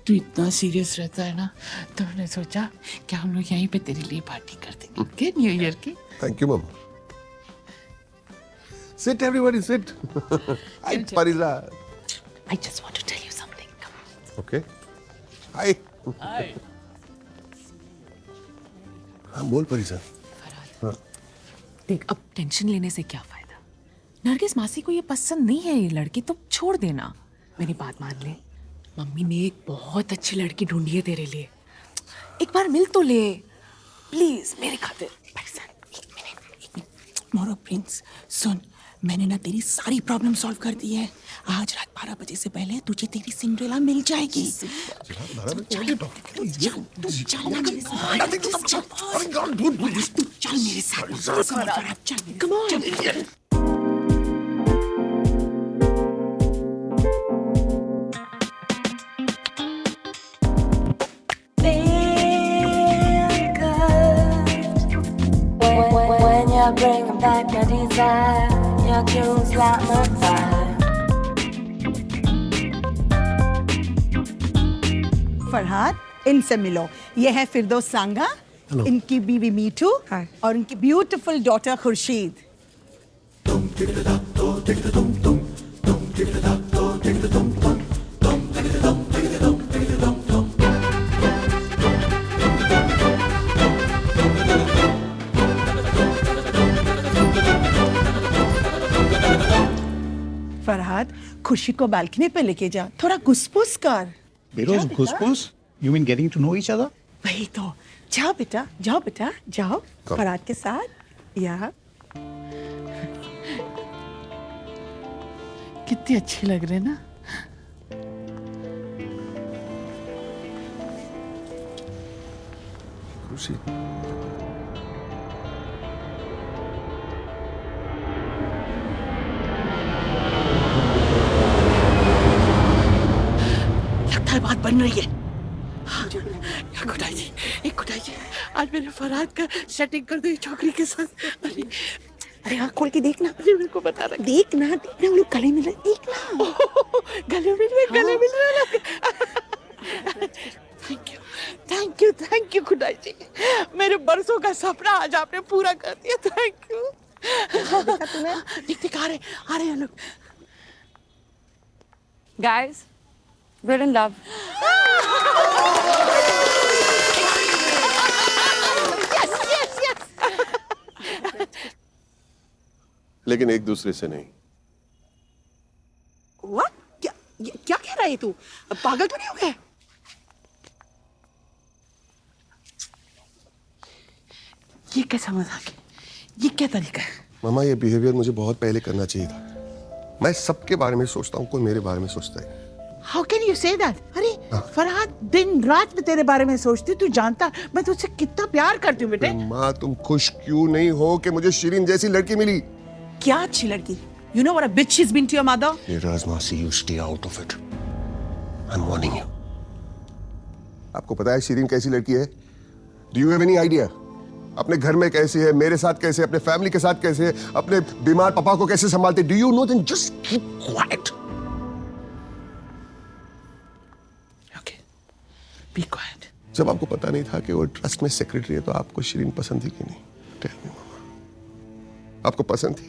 तू इतना सीरियस रहता है ना, तो मैंने सोचा कि हम लोग यहीं पे तेरे लिए पार्टी कर देंगे, ओके, न्यू ईयर की। Thank you mamma. Sit, everybody, sit. Hi, Pariza. I just want to tell you something. Come on. Okay. Hi. Hi. हाँ, बोल परिजा। हाँ। देख, अब टेंशन लेने से क्या फायदा? नरगिस मासी को ये पसंद नहीं है, ये लड़की, तो छोड़ देना। मेरी बात मान ले, मम्मी ने एक बहुत अच्छी लड़की ढूंढी है तेरे लिए। एक बार मिल तो ले, प्लीज, मेरे खातिर। मोरो प्रिंस, सुन, मैंने ना तेरी सारी प्रॉब्लम सॉल्व कर दी है। आज रात 12 बजे से पहले तुझे तेरी सिंड्रेला मिल जाएगी। चल ना मेरे साथ, चल। Come on. When you're bringing back my desire, your tunes light my fire. Farhad, इनसे मिलो। ये है फिरदौस सांगा, इनकी बीवी मीठू और इनकी ब्यूटीफुल डॉटर खुर्शीद। फरहाद, खुशी को बालकनी पे लेके जा, थोड़ा घुसपुस कर। Beros, घुसपुस? You mean getting to know each other? वही तो। जाओ बेटा, जाओ बेटा, जाओ फरहाद के साथ। या कितनी अच्छी लग रही है ना। खुशी। बात बन रही है। खुदाई जी, आज मैंने फरहाद का सेटिंग कर दी छोकरी के साथ। अरे हाँ, खोल के देखना। अरे मेरे को बता रहा। देखना वो लोग गले मिल रहे, देखना। गले मिल रहे। थैंक यू खुदाई जी, मेरे बरसों का सपना आज आपने पूरा कर दिया। Thank you. देख आ रहे हैं लोग। Guys, we're in love. लेकिन एक दूसरे से नहीं। What? क्या कह रहा है तू? पागल तो नहीं हो गया? ये कैसा मजाक है? ये क्या तरीका है? मामा, ये बिहेवियर मुझे बहुत पहले करना चाहिए था। मैं सबके बारे में सोचता हूँ, कोई मेरे बारे में सोचता है। How can you say that? अरे फरहाद, दिन रात में तेरे बारे में सोचती, तू जानता मैं तुझसे कितना प्यार करती हूँ बेटे। माँ, तुम खुश क्यों नहीं हो कि मुझे शिरीन जैसी लड़की मिली? क्या अच्छी लड़की? You know what a bitch she's been to your mother? Miraz Masi, you stay out of it. I'm warning you. आपको पता है शिरीन कैसी लड़की है? Do you have any idea? अपने घर में कैसे है, मेरे साथ कैसे, अपने फैमिली के साथ कैसे है, अपने बीमार पापा को कैसे संभालते, do you know? Then just keep quiet. Okay, be quiet. जब आपको पता नहीं था कि वो ट्रस्ट में सेक्रेटरी है तो आपको शिरीन पसंद थी कि नहीं? टेल मी मामा, आपको पसंद थी?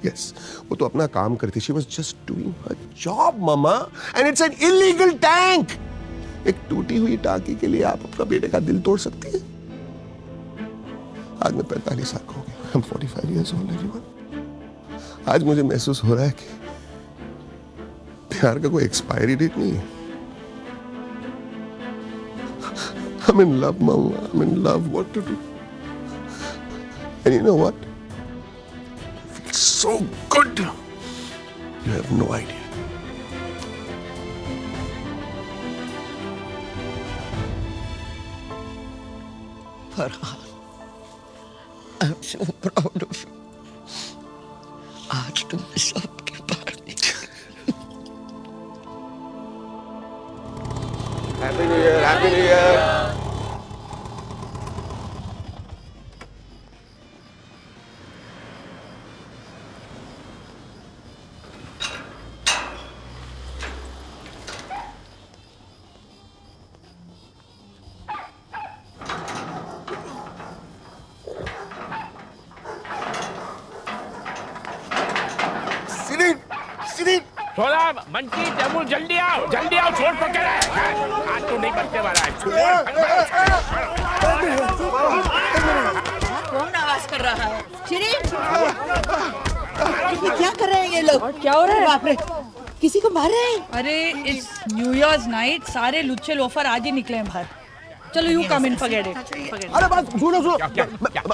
यस, वो तो अपना काम करती, she was just doing her job mama, and it's an illegal tank. एक टूटी हुई टांकी के लिए आप अपना बेटे का दिल तोड़ सकती है? आज मैं 45 साल का हो गया, I am 45 years old everyone। आज मुझे महसूस हो रहा है कि प्यार का कोई एक्सपायरी डेट नहीं है। I'm in love, Mama. I'm in love. What to do? And you know what? It feels so good. You have no idea. Farhan, I'm so proud of you. आज तुमने सबके बाहर Happy New Year, Happy New Year. छोड़ा monkey Taimur, जल्दी आओ छोड़ पकड़। आज तो नहीं बचने वाला है। कौन आवाज कर रहा है? शिरीन, क्या कर रहे हैं ये लोग? क्या हो रहा है? बाप रे, किसी को मार रहे हैं? अरे इट्स न्यू ईयर्स नाइट, सारे लुच्चे लोफर आज ही निकले हैं बाहर। चलो you come in, forget it. अरे बात सुनो।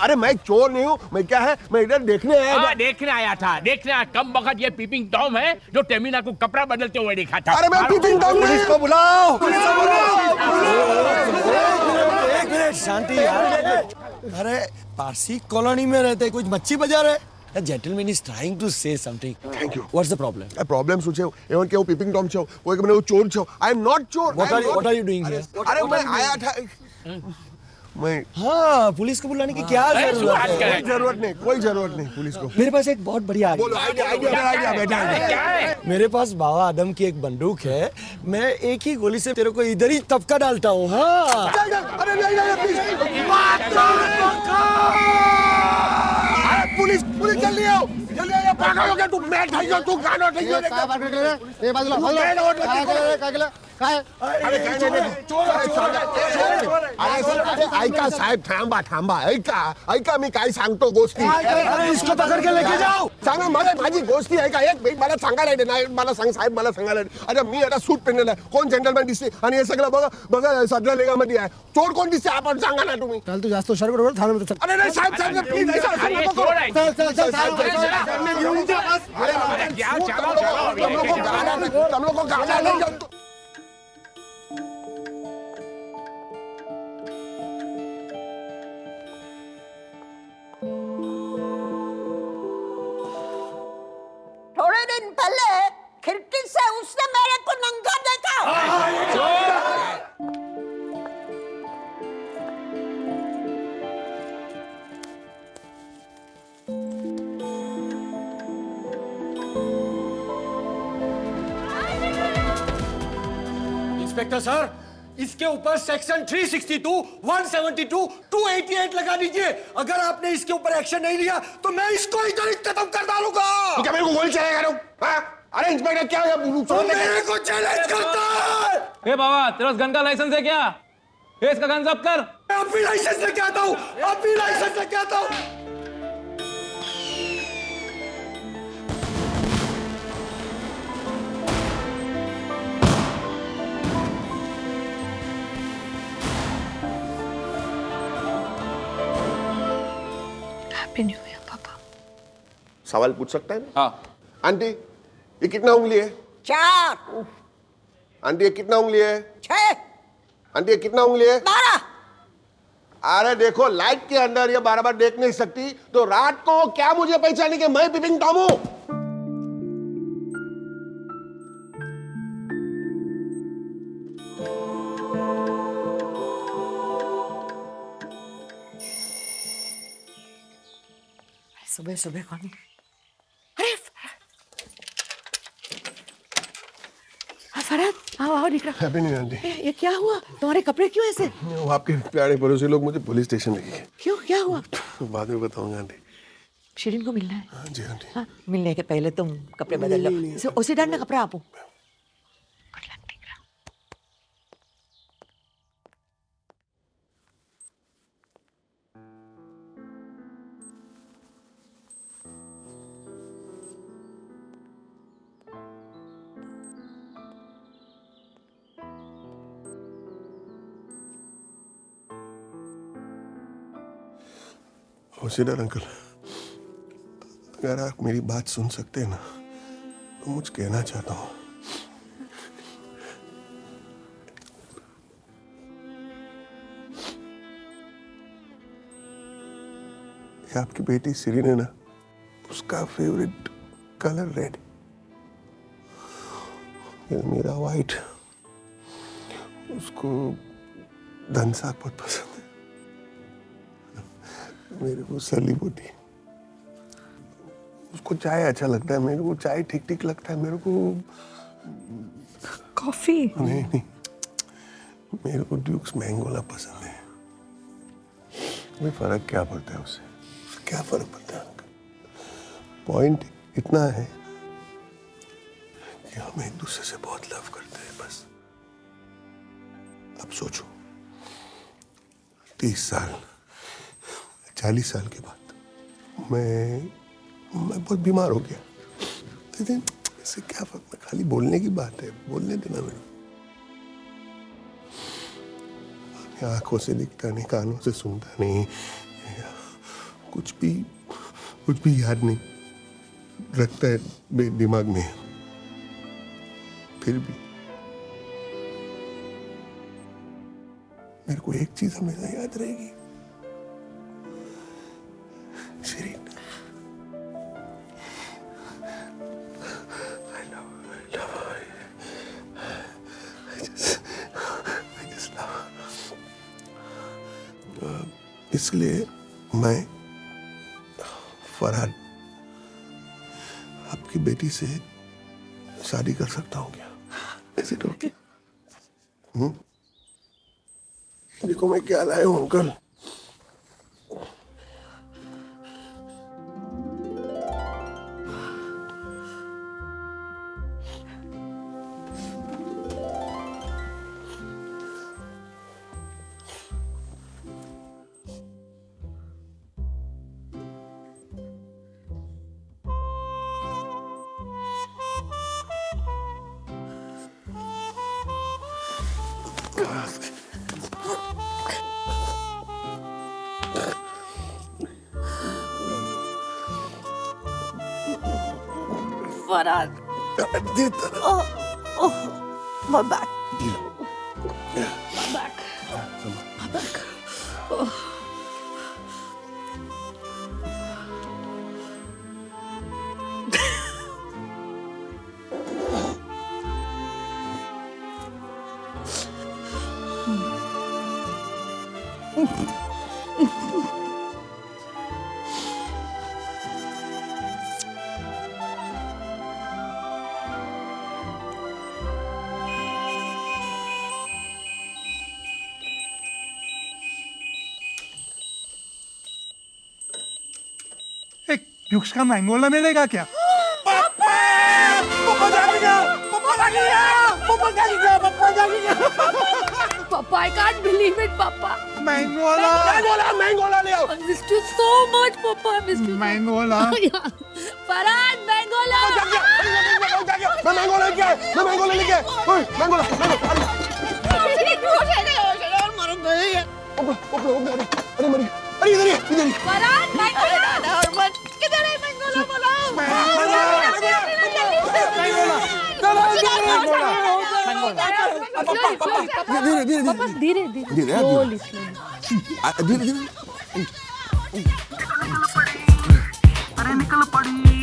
अरे मैं चोर नहीं हूँ, मैं क्या है, मैं इधर देखने आया था। देखने आया था। कम वक्त ये पीपिंग टॉम है जो टेमिना को कपड़ा बदलते हुए देखा था। अरे मैं पीपिंग टॉम, पुलिस को बुलाओ। एक मिनट शांति यार। अरे पारसी कॉलोनी में रहते, कुछ मच्छी बाजार है। The gentleman is trying to say something. Thank you. What's the problem? A problem such, even के वो पीपिंग टॉम छो, वो एक मैंने वो चोर छो। I am not चोर। What are you doing here? अरे मैं आया था, मैं हाँ, पुलिस को बुलाने की क्या जरूरत है? कोई जरूरत नहीं पुलिस को। मेरे पास एक बहुत बढ़िया आइडिया बेटा। मेरे पास बाबा आदम की एक बंदूक है, मैं एक ही गोली से तेरे को इधर ही तबका डालता हूँ। हाँ पुलिस जल्दी आओ, पागल हो गया तू? मैं ठई हो, तू गाना ठई हो। ए बाजूला काय ऐका साहेब, थांबा ऐका मी काय सांगतो गोष्टी। अरे इसको पकड़ के लेके जाओ। सांगा मला, माझी गोष्टी ऐका। एक मिनिट मला सांगायला दे ना, मला सांग साहेब, मला सांगायला दे। अरे मी आता सूट पेरलेला आहे, कोण जेंटलमॅन दिसते आणि हे सगळं बघा सदरा लेगामध्ये आहे। चोर कोण दिसते आपण सांगा ना तुम्ही। चल तू जास्त हुशार बरोबर थांब। अरे नाही साहेब प्लीज ऐसा चल हम लोग को गाना नहीं जानते। थोड़े दिन पहले खिड़की से उसने मेरे को नंगा देखा। इंस्पेक्टर सर, इसके ऊपर सेक्शन 362, 172, 288 लगा दीजिए। अगर आपने इसके ऊपर एक्शन नहीं लिया तो मैं इसको इधर ही खत्म कर डालूंगा। तो क्या मेरे को गोली चलेगा तुम? अरे इंस्पेक्टर क्या है? मेरे को चैलेंज करता है। ए बाबा, तेरे पास गन का लाइसेंस है क्या? इसका गन जब्त कर। अब भी लाइसेंस लेके आता हूँ, अब भी लाइसेंस लेके आता हूँ। हैप्पी न्यू ईयर पापा। सवाल पूछ सकता है? हाँ। आंटी ये कितना उंगली है? 4। आंटी ये कितना उंगली है? 6। आंटी ये कितना उंगली है? 12। अरे देखो, लाइट के अंदर ये बार बार देख नहीं सकती, तो रात को क्या मुझे पहचाने कि मैं पीपिंग टॉम हूं? सुबह सुबह कौन? फरहत, आओ आओ निकलो। Happy new year aunty. ये क्या हुआ? तुम्हारे कपड़े क्यों ऐसे? वो आपके प्यारे पड़ोसी लोग मुझे पुलिस स्टेशन लेके गए। क्यों, क्या हुआ? बाद में बताऊंगा आंटी। शिरीन को मिलना है। हाँ जी आंटी। हाँ, मिलने के पहले तुम कपड़े बदल लो। उसी डालना कपड़ा आपको। होशियार अंकल, अगर आप मेरी बात सुन सकते हैं ना तो मुझे कहना चाहता हूँ। ये आपकी बेटी सिरीन है ना, उसका फेवरेट कलर रेड, मेरा वाइट। उसको धन साग बहुत पसंद है, मेरे को सली बोटी। उसको चाय अच्छा लगता है, मेरे को चाय ठीक ठीक लगता है। मेरे को कॉफी नहीं, मेरे को ड्यूक्स मैंगोला पसंद है। कोई फर्क क्या पड़ता है उससे? क्या फर्क पड़ता है? पॉइंट इतना है कि हम एक दूसरे से बहुत लव करते हैं, बस। अब सोचो, 30 साल 40 साल के बाद मैं बहुत बीमार हो गया। लेकिन इससे क्या फर्क? मैं खाली बोलने की बात है, बोलने देना मेरे। आंखों से दिखता नहीं, कानों से सुनता नहीं, कुछ भी याद नहीं रखता है दिमाग में। फिर भी मेरे को एक चीज हमेशा याद रहेगी, शिरीन। इसलिए मैं फरहाद आपकी बेटी से शादी कर सकता हूँ क्या? Is it okay? देखो मैं क्या लाया हूँ uncle. Farhad, my back. My back. My back. Dukes का मैंगोला मिलेगा क्या? Papa, I can't believe it, Papa. मैंगोला ले आओ। I missed you so much, Papa. I missed you. मैंगोला। Farhad, मैंगोला। मैं मैंगोला लेके आया। मैंगोला। अरे मरी। अरे इधर। फरहाद, मैंगोला। किधर है मैंगोला? धीरे धीरे। अरे निकल पड़ी।